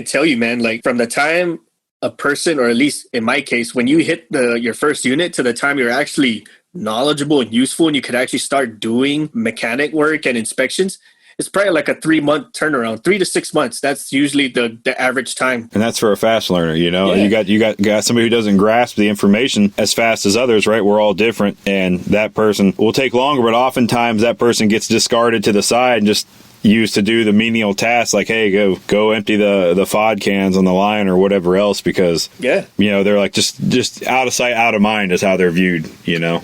tell you, man, like from the time a person, or at least in my case, when you hit your first unit to the time you're actually knowledgeable and useful and you could actually start doing mechanic work and inspections, it's probably like a 3-month turnaround, 3 to 6 months. That's usually the average time. And that's for a fast learner, you know. Yeah. You got somebody who doesn't grasp the information as fast as others, right? We're all different, and that person will take longer, but oftentimes that person gets discarded to the side and just used to do the menial tasks, like, hey, go empty the FOD cans on the line or whatever else, because you know, they're like just out of sight, out of mind is how they're viewed, you know.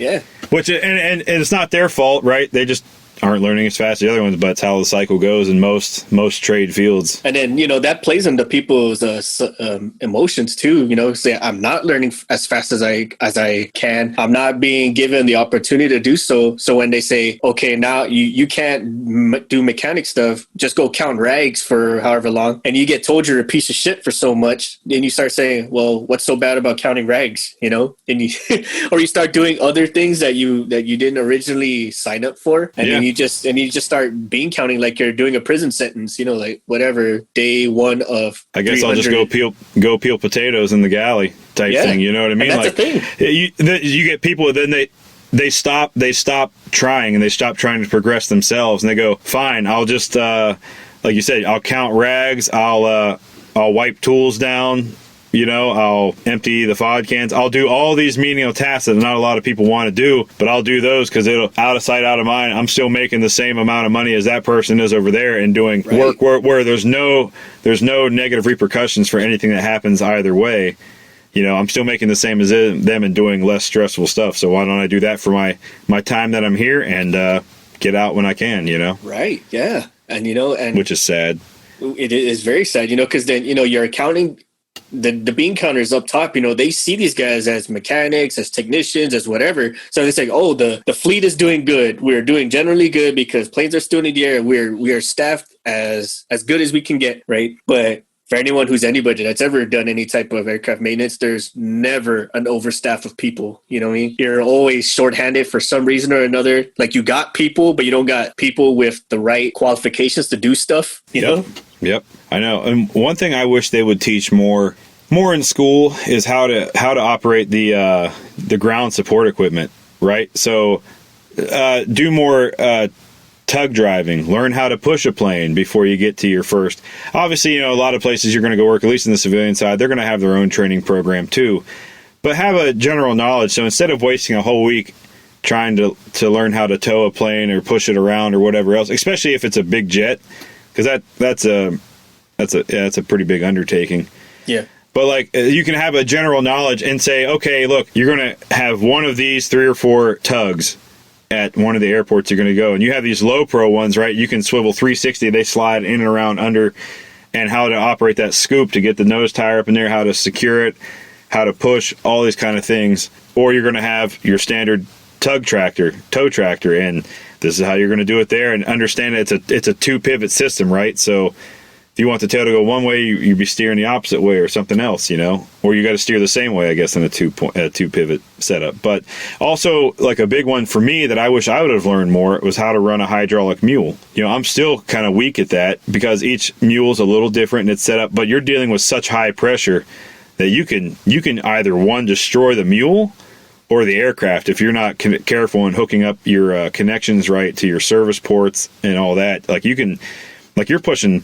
Which and it's not their fault, right? They just aren't learning as fast as the other ones, but it's how the cycle goes in most trade fields. And then, you know, that plays into people's emotions too. You know, say I'm not learning as fast as I can. I'm not being given the opportunity to do so. So when they say, okay, now you can't do mechanic stuff, just go count rags for however long, and you get told you're a piece of shit for so much, then you start saying, well, what's so bad about counting rags? You know, and you or you start doing other things that you didn't originally sign up for, and then you just start bean counting like you're doing a prison sentence, you know, like whatever, day one of I guess 300. I'll just go peel potatoes in the galley type thing, you know what I mean? And that's like a thing. You get people, then they stop trying, and they stop trying to progress themselves, and they go, fine, I'll just like you said, I'll count rags, I'll wipe tools down, you know, I'll empty the FOD cans. I'll do all these menial tasks that not a lot of people want to do, but I'll do those because it'll out of sight, out of mind. I'm still making the same amount of money as that person is over there, and doing work where there's no negative repercussions for anything that happens either way. You know, I'm still making the same as them and doing less stressful stuff. So why don't I do that for my time that I'm here and get out when I can, you know? Right. Yeah. And, you know, and which is sad. It is very sad, you know, because then, you know, you're accounting the bean counters up top, you know, they see these guys as mechanics, as technicians, as whatever. So they say, oh, the fleet is doing good. We're doing generally good because planes are still in the air. We are staffed as good as we can get, right? But for anyone who's anybody that's ever done any type of aircraft maintenance, there's never an overstaff of people. You know what I mean? You're always shorthanded for some reason or another. Like, you got people, but you don't got people with the right qualifications to do stuff, you know? Yep. I know. And one thing I wish they would teach more in school is how to operate the ground support equipment, right? So do more tug driving, learn how to push a plane before you get to your first. Obviously, a lot of places you're going to go work, at least in the civilian side, they're going to have their own training program too. But have a general knowledge. So instead of wasting a whole week trying to learn how to tow a plane or push it around or whatever else, especially if it's a big jet, because that's a pretty big undertaking. Yeah. But like, you can have a general knowledge and say, okay, look, you're going to have one of these 3 or 4 tugs at one of the airports you're going to go. And you have these low pro ones, right? You can swivel 360. They slide in and around under, and how to operate that scoop to get the nose tire up in there, how to secure it, how to push, all these kind of things. Or you're going to have your standard tow tractor, and this is how you're going to do it there. And understand it's a 2-pivot system, right? So if you want the tail to go one way, you'd be steering the opposite way or something else, or you got to steer the same way, I guess, in a 2-pivot setup. But also, like, a big one for me that I wish I would have learned more was how to run a hydraulic mule. I'm still kind of weak at that because each mule's a little different and it's set up, but you're dealing with such high pressure that you can either, one, destroy the mule or the aircraft if you're not careful in hooking up your connections right to your service ports and all that. Like, you're pushing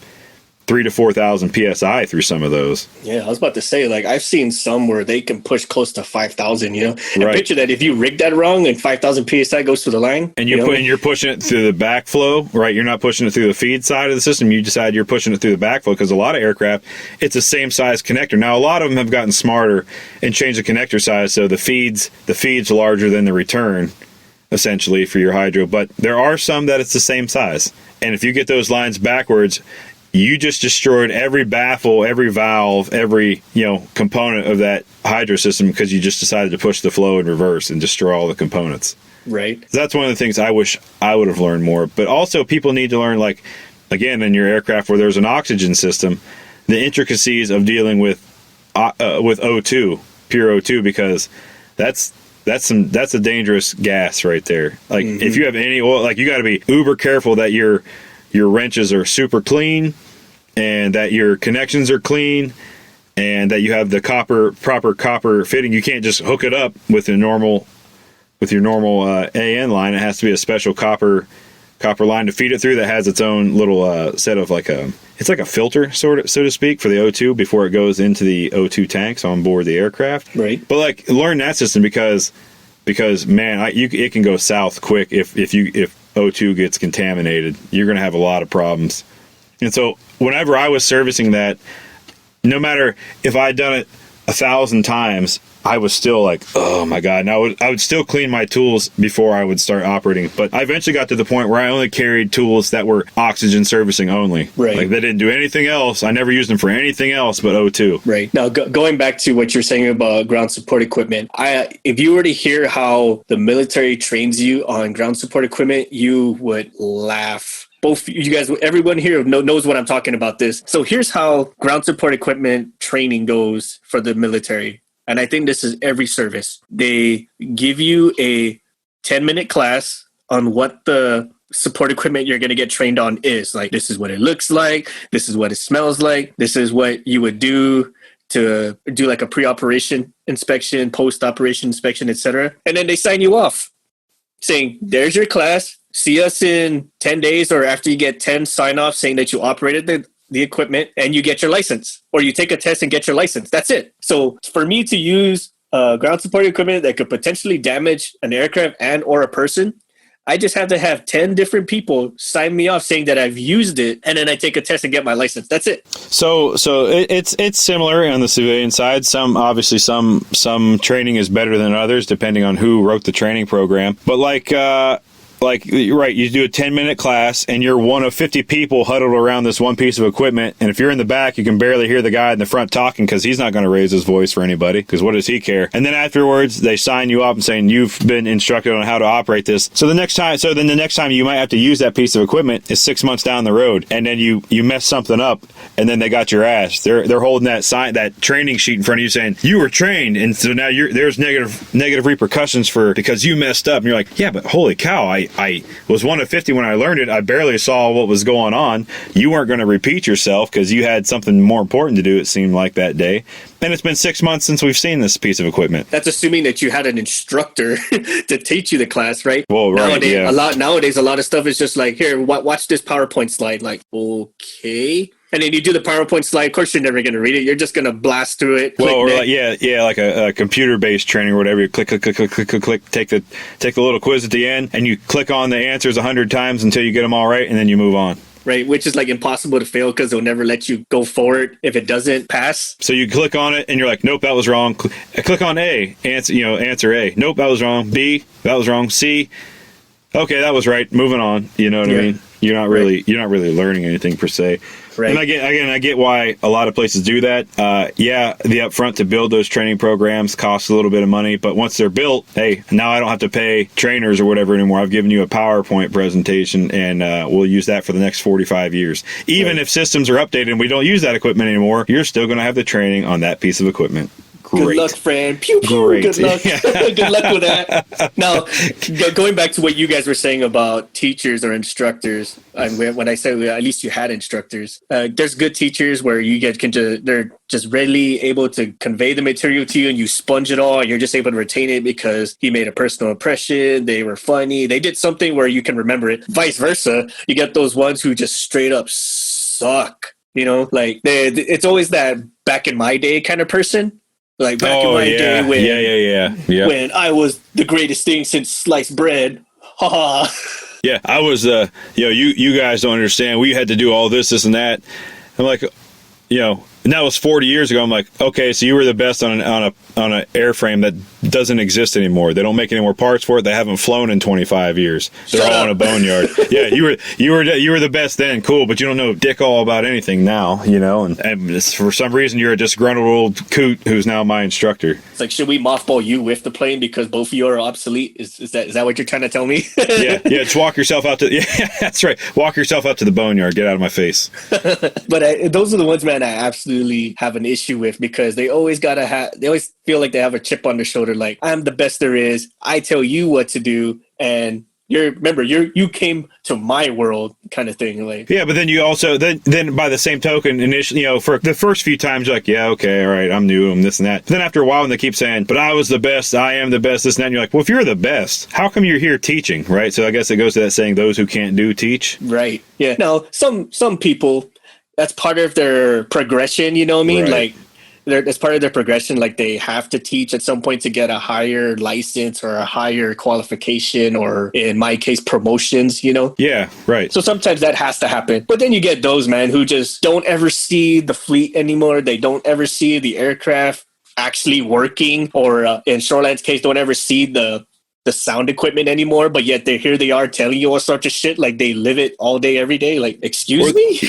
3,000 to 4,000 psi through some of those. Yeah, I was about to say, like, I've seen some where they can push close to 5,000. And right. Picture that if you rig that wrong and 5,000 psi goes through the line, and you're pushing it through the backflow, right? You're not pushing it through the feed side of the system. You decide you're pushing it through the backflow, because a lot of aircraft, it's the same size connector. Now, a lot of them have gotten smarter and changed the connector size, so the feed's larger than the return, essentially, for your hydro. But there are some that it's the same size, and if you get those lines backwards, you just destroyed every baffle, every valve, every component of that hydro system because you just decided to push the flow in reverse and destroy all the components. Right. That's one of the things I wish I would have learned more. But also, people need to learn, like, again, in your aircraft where there's an oxygen system, the intricacies of dealing with O2, pure O2, because that's a dangerous gas right there. Like, if you have any oil, like, you got to be uber careful that your wrenches are super clean and that your connections are clean and that you have the proper copper fitting. You can't just hook it up with your normal AN line. It has to be a special copper line to feed it through that has its own little set of it's like a filter, sort of, so to speak, for the O2 before it goes into the O2 tanks on board the aircraft. Right. But, like, learn that system because man, it can go south quick if O2 gets contaminated. You're going to have a lot of problems. And so whenever I was servicing that, no matter if I'd done it 1,000 times, I was still like, oh my God. And I would still clean my tools before I would start operating. But I eventually got to the point where I only carried tools that were oxygen servicing only. Right. Like, they didn't do anything else. I never used them for anything else but O2. Right. Now, going back to what you're saying about ground support equipment, if you were to hear how the military trains you on ground support equipment, you would laugh. Both you guys, everyone here knows what I'm talking about this. So here's how ground support equipment training goes for the military. And I think this is every service. They give you a 10-minute class on what the support equipment you're going to get trained on is. Like, this is what it looks like. This is what it smells like. This is what you would do to do like a pre-operation inspection, post-operation inspection, etc. And then they sign you off saying, there's your class. See us in 10 days or after you get 10 sign-offs saying that you operated the equipment, and you get your license, or you take a test and get your license. That's it. So for me to use ground support equipment that could potentially damage an aircraft and or a person, I just have to have 10 different people sign me off saying that I've used it, and then I take a test and get my license. That's it. So it's similar on the civilian side. Some training is better than others depending on who wrote the training program. But like like, right, you do a 10-minute class and you're one of 50 people huddled around this one piece of equipment. And if you're in the back, you can barely hear the guy in the front talking because he's not going to raise his voice for anybody because what does he care? And then afterwards, they sign you up and saying you've been instructed on how to operate this. So then the next time you might have to use that piece of equipment is 6 months down the road. And then you mess something up and then they got your ass. They're holding that training sheet in front of you saying you were trained. And so now there's negative repercussions because you messed up. And you're like, yeah, but holy cow, I was one of 50 when I learned it. I barely saw what was going on. You weren't going to repeat yourself because you had something more important to do, it seemed like, that day. And it's been 6 months since we've seen this piece of equipment. That's assuming that you had an instructor to teach you the class, right? Well, right, Nowadays, a lot of stuff is just like, here, watch this PowerPoint slide. Like, okay. And then you do the PowerPoint slide. Of course, you're never going to read it. You're just going to blast through it. Well, or like a computer-based training or whatever. You click, take the little quiz at the end, and you click on the answers 100 times until you get them all right, and then you move on. Right, which is like impossible to fail because they'll never let you go forward if it doesn't pass. So you click on it and you're like, nope, that was wrong. Click on A, answer A. Nope, that was wrong. B, that was wrong. C, okay, that was right. Moving on. You know what I mean? You're not really learning anything per se. Right. And I get why a lot of places do that. The upfront to build those training programs costs a little bit of money, but once they're built, hey, now I don't have to pay trainers or whatever anymore. I've given you a PowerPoint presentation, and we'll use that for the next 45 years. Even if systems are updated and we don't use that equipment anymore, you're still going to have the training on that piece of equipment. Great. Good luck, friend. Pew, pew. Great. Good luck. Good luck with that. Now, going back to what you guys were saying about teachers or instructors, when I said at least you had instructors, there's good teachers where they're just readily able to convey the material to you and you sponge it all and you're just able to retain it because he made a personal impression. They were funny. They did something where you can remember it. Vice versa, you get those ones who just straight up suck. Like it's always that back in my day kind of person. Like back in my day when I was the greatest thing since sliced bread. Ha ha. Yeah, I was, you guys don't understand. We had to do all this and that. I'm like, and that was 40 years ago. I'm like, okay, so you were the best on an airframe that doesn't exist anymore. They don't make any more parts for it. They haven't flown in 25 years. They're all in a boneyard. Yeah, you were the best then. Cool, but you don't know dick all about anything now. And for some reason you're a disgruntled old coot who's now my instructor. It's like, should we mothball you with the plane because both of you are obsolete? Is that what you're trying to tell me? yeah. Just walk yourself out to. Yeah, that's right. Walk yourself out to the boneyard. Get out of my face. But those are the ones, man, I absolutely have an issue with because they always feel like they have a chip on their shoulder. Like, I'm the best there is. I tell you what to do, and you came to my world, kind of thing. Like, yeah, but then you also then by the same token, initially, for the first few times, you're like, yeah, okay, all right, I'm new, I'm this and that. But then after a while, when they keep saying, but I was the best, I am the best, this and that, and you're like, well, if you're the best, how come you're here teaching, right? So I guess it goes to that saying, those who can't do teach. Right. Yeah. Now, some people, that's part of their progression. You know what I mean? Right. Like. As part of their progression, like they have to teach at some point to get a higher license or a higher qualification, or in my case, promotions, Yeah, right. So sometimes that has to happen. But then you get those, man, who just don't ever see the fleet anymore. They don't ever see the aircraft actually working, or in Shoreland's case, don't ever see the sound equipment anymore, but yet they are telling you all sorts of shit like they live it all day, every day. Like, excuse me?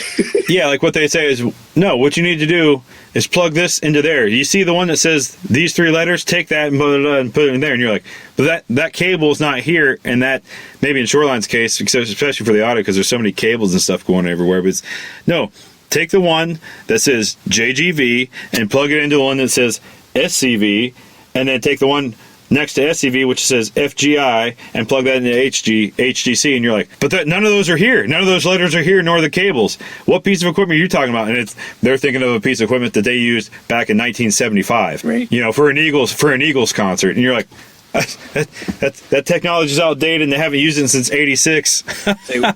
Yeah, like what they say is, no, what you need to do is plug this into there. You see the one that says these 3 letters, take that and put it in there. And you're like, but that cable is not here. And that, maybe in Shoreline's case, especially for the audio, because there's so many cables and stuff going everywhere, but no, take the one that says JGV and plug it into the one that says SCV, and then take the one next to SCV, which says FGI, and plug that into HDC, and you're like, but none of those are here. None of those letters are here, nor the cables. What piece of equipment are you talking about? And they're thinking of a piece of equipment that they used back in 1975, right? For an Eagles concert, and you're like, that technology is outdated, and they haven't used it since '86.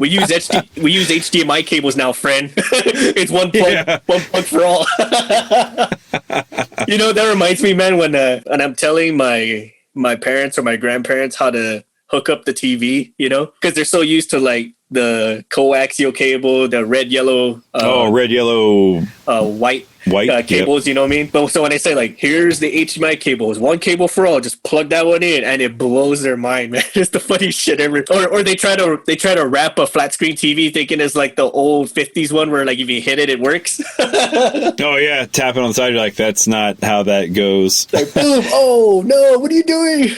We use HDMI cables now, friend. It's one plug for all. That reminds me, man, when I'm telling my parents or my grandparents how to hook up the TV, because they're so used to like the coaxial cable, the red, yellow, red, yellow, white cables, yep. you know what I mean? But so when I say like, here's the HDMI cables, one cable for all, just plug that one in, and it blows their mind, man. It's the funniest shit ever. Or they try to wrap a flat screen TV thinking it's like the old 50s one where like if you hit it, it works. Oh yeah, tapping on the side, you're like, that's not how that goes. Like boom! Oh no! What are you doing?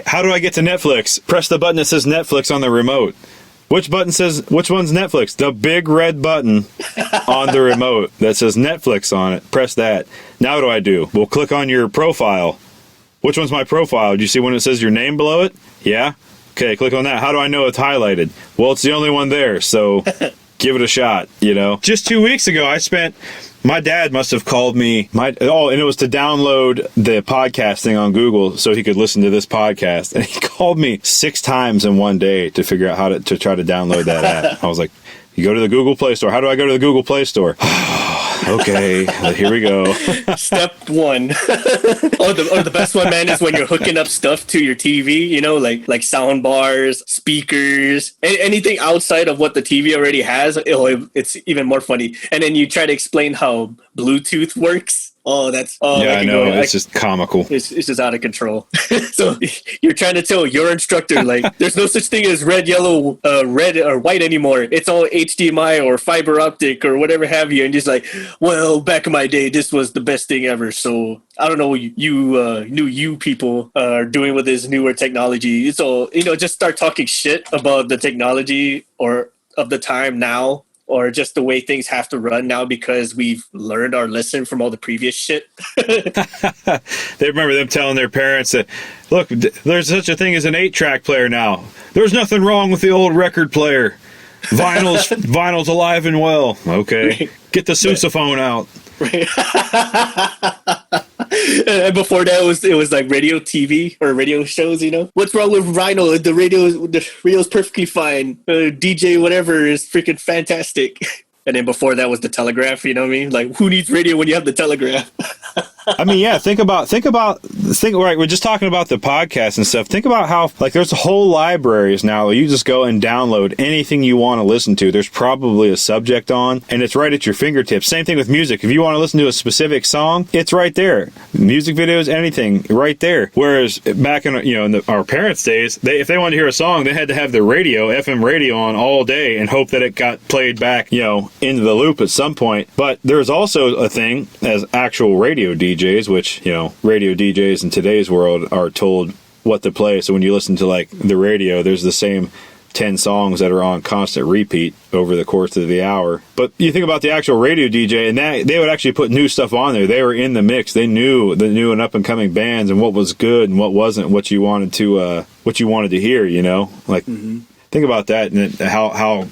How do I get to Netflix? Press the button that says Netflix on the remote. Which one's Netflix? The big red button on the remote that says Netflix on it. Press that. Now what do I do? We'll click on your profile. Which one's my profile? Do you see when it says your name below it? Yeah? Okay, click on that. How do I know it's highlighted? Well, it's the only one there, so give it a shot, you know? Just 2 weeks ago, my dad must have called me, and it was to download the podcast thing on Google so he could listen to this podcast. And he called me 6 times in one day to figure out how to try to download that app. I was like, you go to the Google Play Store. How do I go to the Google Play Store? Okay, here we go. Step 1. Or the best one, man, is when you're hooking up stuff to your TV, you know, like sound bars, speakers, anything outside of what the TV already has. It's even more funny. And then you try to explain how Bluetooth works. Yeah, I know. It's just comical. It's just out of control. So you're trying to tell your instructor, like, there's no such thing as red, yellow, red or white anymore. It's all HDMI or fiber optic or whatever have you. And just like, well, back in my day, this was the best thing ever. So I don't know what you people are doing with this newer technology. So, just start talking shit about the technology or of the time now. Or just the way things have to run now because we've learned our lesson from all the previous shit. They remember them telling their parents that, look, there's such a thing as an 8-track player now. There's nothing wrong with the old record player. Vinyl's alive and well. Okay. Get the sousaphone out. Right. And before that, it was like radio TV or radio shows, What's wrong with vinyl? The radio's perfectly fine. DJ whatever is freaking fantastic. And then before that was the telegraph, you know what I mean? Like, who needs radio when you have the telegraph? I mean, yeah, think right, we're just talking about the podcast and stuff. Think about how, like, there's whole libraries now. You just go and download anything you want to listen to. There's probably a subject on, and it's right at your fingertips. Same thing with music. If you want to listen to a specific song, it's right there. Music videos, anything, right there. Whereas back in our parents' days, if they wanted to hear a song, they had to have the FM radio on all day and hope that it got played back, into the loop at some point. But there's also a thing as actual radio DJs, which, radio DJs in today's world are told what to play. So when you listen to like the radio, there's the same 10 songs that are on constant repeat over the course of the hour. But you think about the actual radio DJ, and they would actually put new stuff on there. They were in the mix. They knew the new and up and coming bands and what was good and what wasn't, what you wanted to hear, like think about that and how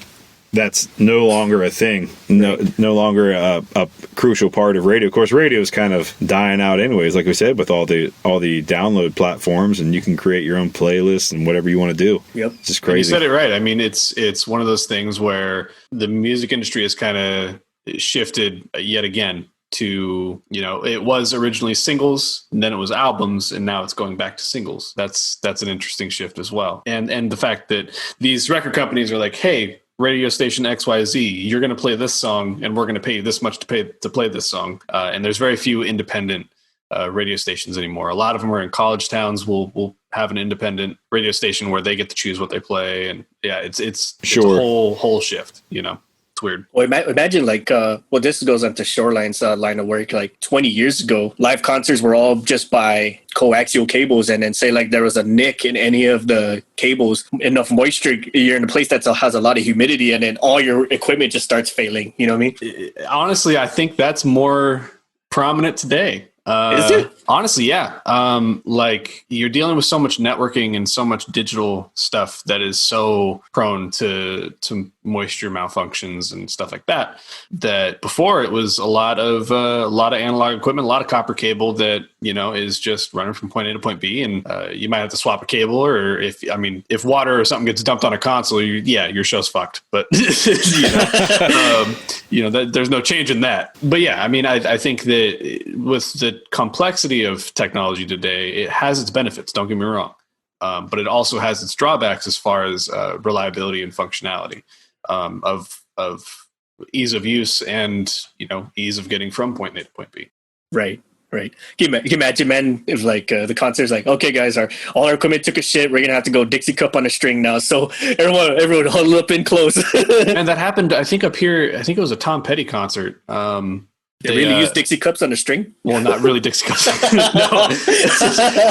that's no longer a thing, no longer a crucial part of radio. Of course, radio is kind of dying out anyways, like we said, with all the download platforms, and you can create your own playlists and whatever you want to do. Yep. It's just crazy. You said it right. I mean, it's one of those things where the music industry has kind of shifted yet again to, it was originally singles, and then it was albums, and now it's going back to singles. That's an interesting shift as well. And the fact that these record companies are like, hey, radio station XYZ, you're going to play this song and we're going to pay you this much to play this song. And there's very few independent radio stations anymore. A lot of them are in college towns. We'll have an independent radio station where they get to choose what they play. And yeah, it's a whole shift, It's weird. Well, imagine this goes into Shoreline's line of work. Like 20 years ago, live concerts were all just by coaxial cables, and then say like there was a nick in any of the cables, enough moisture, you're in a place that has a lot of humidity, and then all your equipment just starts failing. You know what I mean? Honestly, I think that's more prominent today. Is it? Honestly, yeah. Like you're dealing with so much networking and so much digital stuff that is so prone to moisture malfunctions and stuff like that. That before it was a lot of analog equipment, a lot of copper cable that is just running from point A to point B, and you might have to swap a cable, or if water or something gets dumped on a console, your show's fucked. But there's no change in that. But yeah, I mean, I think that with the complexity of technology today, it has its benefits. Don't get me wrong. but it also has its drawbacks as far as reliability and functionality of ease of use and ease of getting from point A to point B. Right. Can you imagine, man, if like the concert's like, okay, guys, all our equipment took a shit. We're gonna have to go Dixie Cup on a string now. So everyone huddle up in close. And that happened, I think, up here. I think it was a Tom Petty concert. They really use Dixie Cups on a string? Well, not really Dixie Cups. No.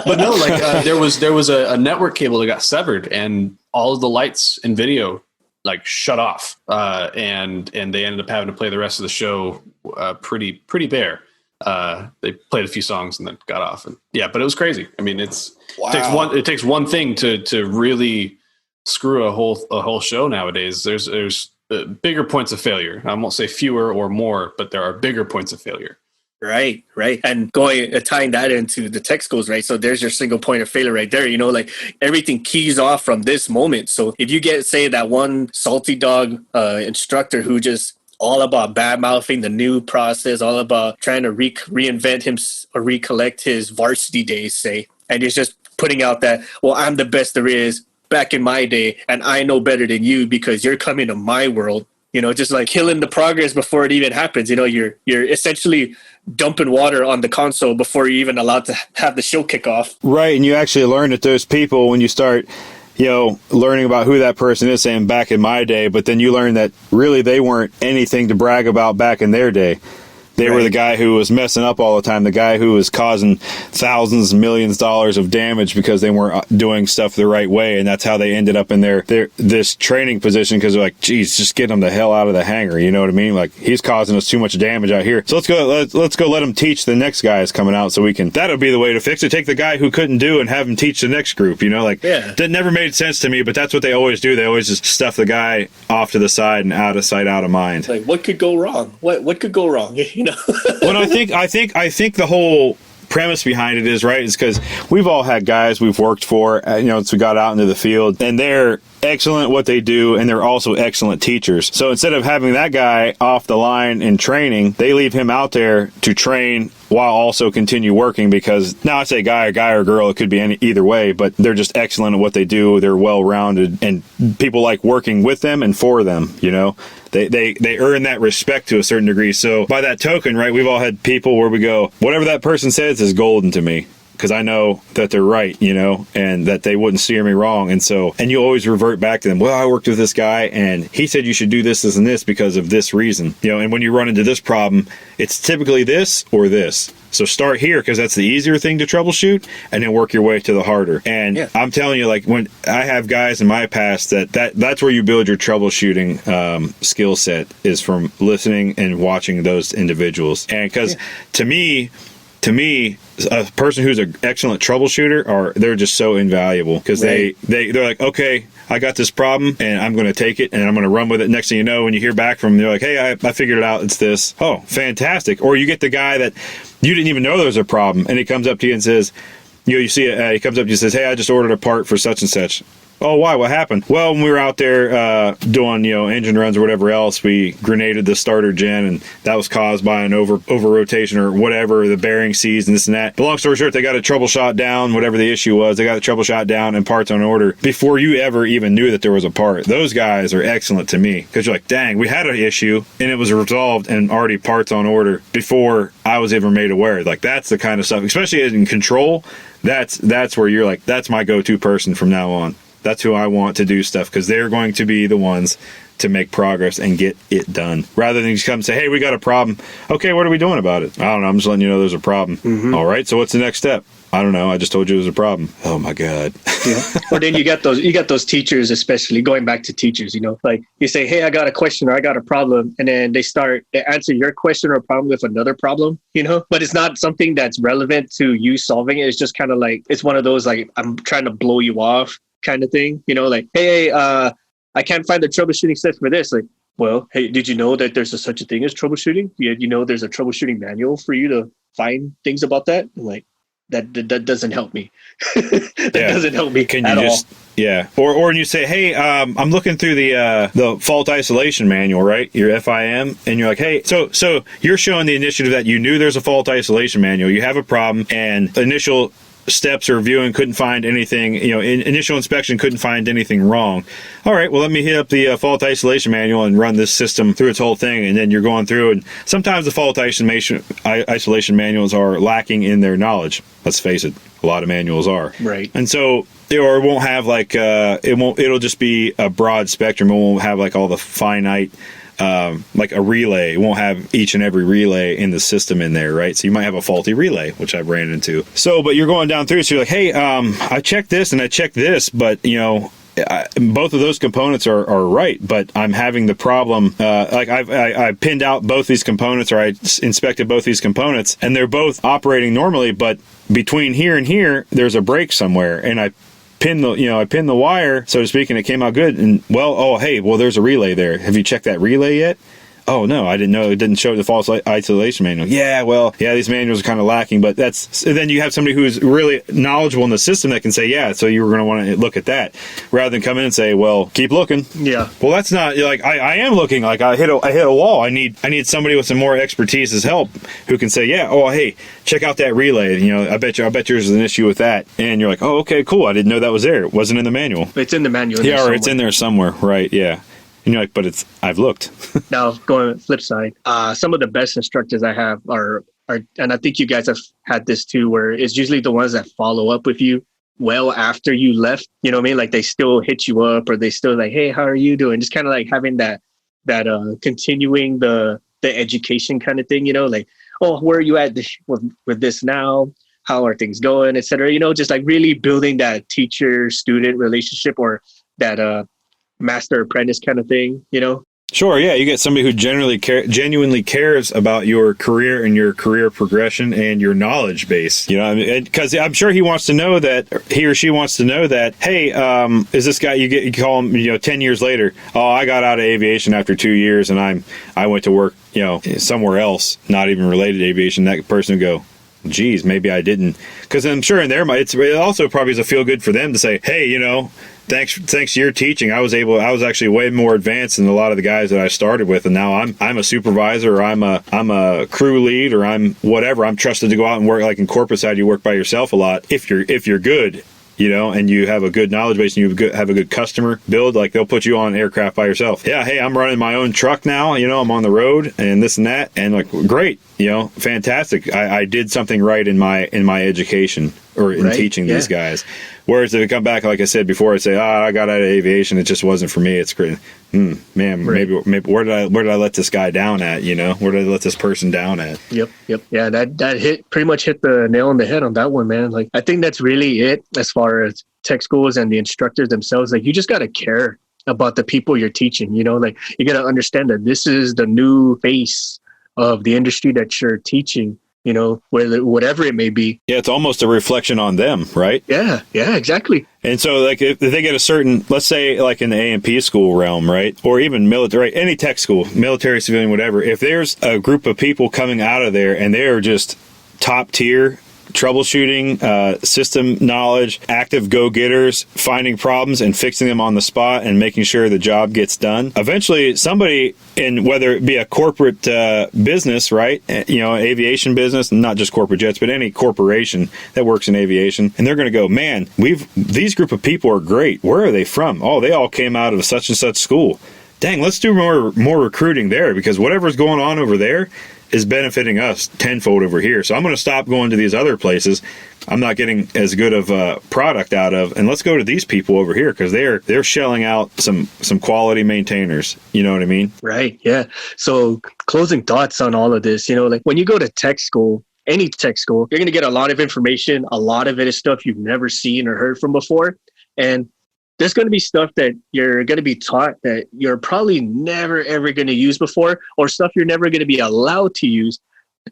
But no, like there was a network cable that got severed, and all of the lights and video like shut off, and they ended up having to play the rest of the show pretty bare. They played a few songs and then got off, and but it was crazy. I mean, it takes one thing to really screw a whole show nowadays. There's bigger points of failure. I won't say fewer or more, but there are bigger points of failure. Right. And tying that into the text goes, right? So there's your single point of failure right there. Like everything keys off from this moment. So if you get, say, that one salty dog instructor who just all about bad mouthing the new process, all about trying to reinvent him or recollect his varsity days, say, and he's just putting out that, well, I'm the best there is back in my day, and I know better than you because you're coming to my world. Just like killing the progress before it even happens. You're essentially dumping water on the console before you're even allowed to have the show kick off. Right, and you actually learn that those people, when you start learning about who that person is, saying back in my day, but then you learn that really they weren't anything to brag about back in their day. They were the guy who was messing up all the time, the guy who was causing thousands, millions of dollars of damage because they weren't doing stuff the right way, and that's how they ended up in this training position, because they're like, geez, just get him the hell out of the hangar, you know what I mean? Like, he's causing us too much damage out here. So let's go let him teach the next guys coming out, so that'll be the way to fix it. Take the guy who couldn't do and have him teach the next group, That never made sense to me, but that's what they always do. They always just stuff the guy off to the side and out of sight, out of mind. Like, what could go wrong? What could go wrong? Well, I think the whole premise behind it is because we've all had guys we've worked for, so got out into the field, and they're excellent at what they do, and they're also excellent teachers. So instead of having that guy off the line in training, they leave him out there to train while also continue working, because now I say guy or girl, it could be either way, but they're just excellent at what they do. They're well-rounded, and people like working with them and for them, They earn that respect to a certain degree. So by that token, right, we've all had people where we go, whatever that person says is golden to me, because I know that they're right, and that they wouldn't steer me wrong. And you always revert back to them. Well, I worked with this guy, and he said you should do this, and this because of this reason. And when you run into this problem, it's typically this or this. So start here, because that's the easier thing to troubleshoot, and then work your way to the harder. And I'm telling you, like, when I have guys in my past that's where you build your troubleshooting skill set, is from listening and watching those individuals. And because to me, a person who's an excellent troubleshooter, they're just so invaluable, because they're like, okay, I got this problem and I'm going to take it and I'm going to run with it. Next thing you know, when you hear back from them, they're like, hey, I figured it out. It's this. Oh, fantastic. Or you get the guy that you didn't even know there was a problem, and he comes up to you and says, you see it, he comes up to you and says, hey, I just ordered a part for such and such. Oh, why? What happened? Well, when we were out there doing, engine runs or whatever else, we grenaded the starter gen, and that was caused by an over rotation or whatever, the bearing seized and this and that. But long story short, they got a troubleshot down, whatever the issue was. They got the troubleshot down and parts on order before you ever even knew that there was a part. Those guys are excellent to me, because you're like, dang, we had an issue and it was resolved and already parts on order before I was ever made aware. Like, that's the kind of stuff, especially in control. That's where you're like, that's my go-to person from now on. That's who I want to do stuff, because they're going to be the ones to make progress and get it done, rather than just come and say, hey, we got a problem. Okay, what are we doing about it? I don't know. I'm just letting you know there's a problem. Mm-hmm. All right, so what's the next step? I don't know. I just told you there's a problem. Oh my God. Yeah. Or then you got those teachers, especially going back to teachers, like you say, hey, I got a question or I got a problem. And then they answer your question or problem with another problem, but it's not something that's relevant to you solving it. It's just kind of like, it's one of those, like, I'm trying to blow you off kind of thing, like, hey, I can't find the troubleshooting steps for this. Like, well, hey, did you know that there's such a thing as troubleshooting? Yeah, there's a troubleshooting manual for you to find things about that. Like, that doesn't help me. Doesn't help me. Can you just all. Yeah, or when you say, hey, I'm looking through the fault isolation manual, right? Your FIM, and you're like, hey, so you're showing the initiative that you knew there's a fault isolation manual. You have a problem, and initial steps of reviewing, couldn't find anything, initial inspection couldn't find anything wrong. All right, well, let me hit up the fault isolation manual and run this system through its whole thing. And then you're going through, and sometimes the fault isolation manuals are lacking in their knowledge. Let's face it, a lot of manuals are. Right. And so, or it won't have it'll just be a broad spectrum. It won't have like all the finite, like a relay. It won't have each and every relay in the system in there, right? So you might have a faulty relay, which I've ran into. So, but you're going down through, so you're like, hey, I checked this and I checked this, but both of those components are right, but I'm having the problem. I pinned out both these components, or I inspected both these components, and they're both operating normally, but between here and here, there's a break somewhere, and I pinned the wire, so to speak, and it came out good. And there's a relay there. Have you checked that relay yet? Oh, no, I didn't know. It didn't show the false isolation manual. These manuals are kind of lacking, but then you have somebody who's really knowledgeable in the system that can say, so you were going to want to look at that, rather than come in and say, well, keep looking. Yeah. Well, that's not, like, I am looking, like I hit a wall. I need somebody with some more expertise as help who can say, hey, check out that relay. I bet yours is an issue with that. And you're like, oh, okay, cool. I didn't know that was there. It wasn't in the manual. It's in the manual. Yeah, or it's in there somewhere. Right. Yeah. And you're like, but I've looked. Now, going on the flip side, some of the best instructors I have are, and I think you guys have had this too, where it's usually the ones that follow up with you well after you left. You know what I mean? Like they still hit you up, or they still like, hey, how are you doing? Just kind of like having that continuing the education kind of thing, like, oh, where are you at with this now? How are things going, et cetera? Just like really building that teacher-student relationship, or that master apprentice kind of thing, Sure, yeah. You get somebody who genuinely cares about your career and your career progression and your knowledge base. Because I'm sure he or she wants to know that, hey, is this guy, you call him, 10 years later, oh, I got out of aviation after 2 years and I went to work, somewhere else, not even related to aviation. That person would go, geez, maybe I didn't. Because I'm sure in their mind, it also probably is a feel good for them to say, hey, thanks to your teaching, I was actually way more advanced than a lot of the guys that I started with, and now I'm a supervisor, or I'm a crew lead, or I'm whatever. I'm trusted to go out and work. Like in corporate side, you work by yourself a lot. If you're good, and you have a good knowledge base, and you have a good customer build, like they'll put you on an aircraft by yourself. Yeah, hey, I'm running my own truck now. I'm on the road and this and that, and like great, fantastic. I did something right in my education or in teaching these guys. Whereas if they come back, like I said before, I say, I got out of aviation, it just wasn't for me. It's great. Man, maybe where did I let this guy down at? Where did I let this person down at? Yep. Yeah, that pretty much hit the nail on the head on that one, man. Like I think that's really it as far as tech schools and the instructors themselves. Like you just got to care about the people you're teaching. Like you got to understand that this is the new face of the industry that you're teaching. Whatever it may be. Yeah, it's almost a reflection on them, right? Yeah, exactly. And so, like, if they get a certain, let's say, like in the A&P school realm, right? Or even military, any tech school, military, civilian, whatever, if there's a group of people coming out of there and they're just top tier, troubleshooting, system knowledge, active go-getters, finding problems and fixing them on the spot and making sure the job gets done. Eventually, somebody in, whether it be a corporate business, right? Aviation business, not just corporate jets, but any corporation that works in aviation, and they're going to go, man, these group of people are great. Where are they from? Oh, they all came out of such and such school. Dang, let's do more recruiting there, because whatever's going on over there is benefiting us tenfold over here. So I'm going to stop going to these other places I'm not getting as good of a product out of, and let's go to these people over here, because they're shelling out some quality maintainers. You know what I mean? Right. Yeah. So closing thoughts on all of this, like when you go to tech school, any tech school, you're going to get a lot of information. A lot of it is stuff you've never seen or heard from before. And there's going to be stuff that you're going to be taught that you're probably never, ever going to use before, or stuff you're never going to be allowed to use.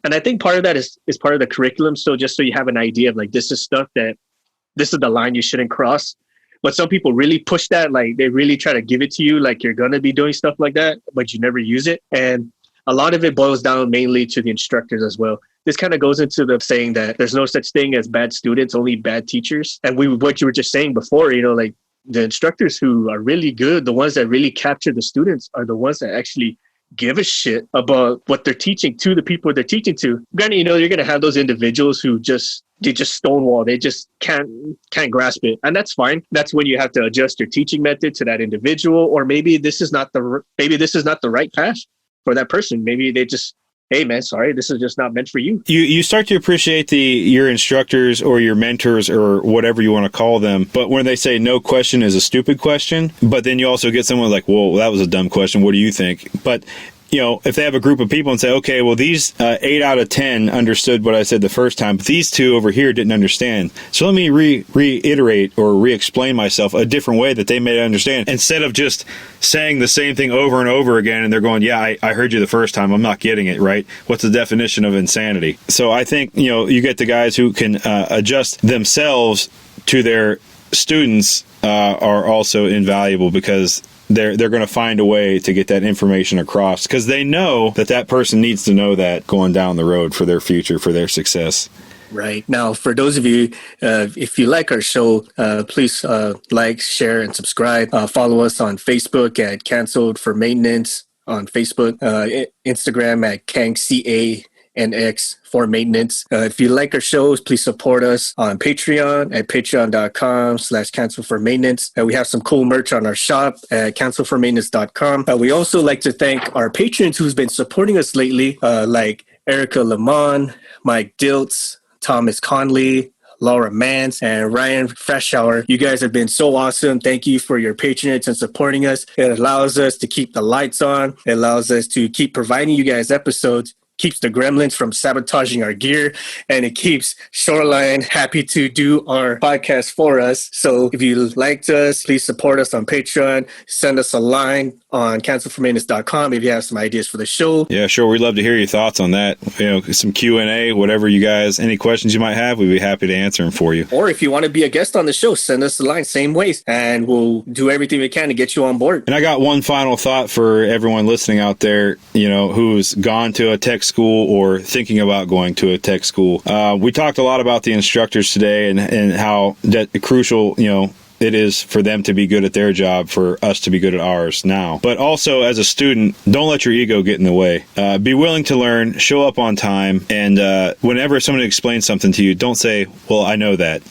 And I think part of that is part of the curriculum. So just so you have an idea of like, this is the line you shouldn't cross. But some people really push that, like they really try to give it to you, like you're going to be doing stuff like that, but you never use it. And a lot of it boils down mainly to the instructors as well. This kind of goes into the saying that there's no such thing as bad students, only bad teachers. And what you were just saying before, like the instructors who are really good, the ones that really capture the students, are the ones that actually give a shit about what they're teaching to the people they're teaching to. Granted, you're going to have those individuals who they just stonewall. They just can't grasp it, and that's fine. That's when you have to adjust your teaching method to that individual, or maybe this is not the right path for that person. Maybe they just, hey man, sorry, this is just not meant for you. You start to appreciate your instructors or your mentors or whatever you want to call them. But when they say no question is a stupid question, but then you also get someone like, well, that was a dumb question. What do you think? But if they have a group of people and say, okay, well, these 8 out of 10 understood what I said the first time, but these 2 over here didn't understand. So let me reiterate or re-explain myself a different way that they may understand, instead of just saying the same thing over and over again. And they're going, yeah, I heard you the first time. I'm not getting it, right? What's the definition of insanity? So I think, you get the guys who can adjust themselves to their students are also invaluable, because they're going to find a way to get that information across, because they know that person needs to know that going down the road for their future, for their success. Right. Now, for those of you, if you like our show, please like, share, and subscribe. Follow us on Facebook at Canceled for Maintenance on Facebook, Instagram at CANC and X for maintenance. If you like our shows, please support us on Patreon at patreon.com/cancel for maintenance. We have some cool merch on our shop at cancelformaintenance.com. We also like to thank our patrons who's been supporting us lately, like Erica Lamont, Mike Diltz, Thomas Conley, Laura Mans, and Ryan Freshour. You guys have been so awesome. Thank you for your patronage and supporting us. It allows us to keep the lights on. It allows us to keep providing you guys episodes, keeps the gremlins from sabotaging our gear, and it keeps Shoreline happy to do our podcast for us. So if you liked us, please support us on Patreon. Send us a line on cancelformaintenance.com if you have some ideas for the show. Yeah, sure. We'd love to hear your thoughts on that. Some Q&A, whatever you guys, any questions you might have, we'd be happy to answer them for you. Or if you want to be a guest on the show, send us a line, same ways, and we'll do everything we can to get you on board. And I got one final thought for everyone listening out there, who's gone to a tech school or thinking about going to a tech school. We talked a lot about the instructors today and how crucial, it is for them to be good at their job, for us to be good at ours now. But also, as a student, don't let your ego get in the way. Be willing to learn, show up on time, and whenever somebody explains something to you, don't say, well, I know that.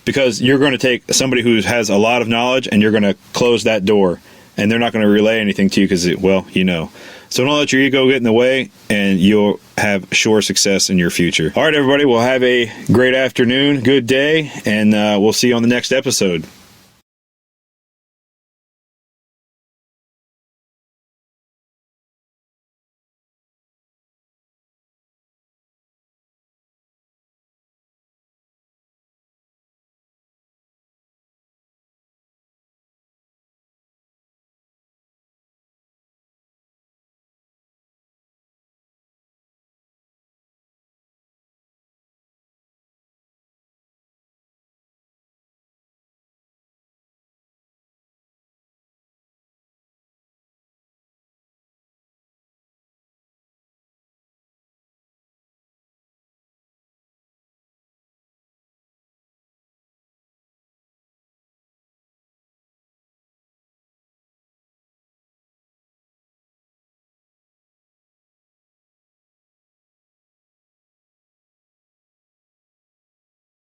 Because you're going to take somebody who has a lot of knowledge and you're going to close that door, and they're not going to relay anything to you because, So don't let your ego get in the way, and you'll have sure success in your future. All right, everybody, we'll have a great afternoon, good day, and we'll see you on the next episode.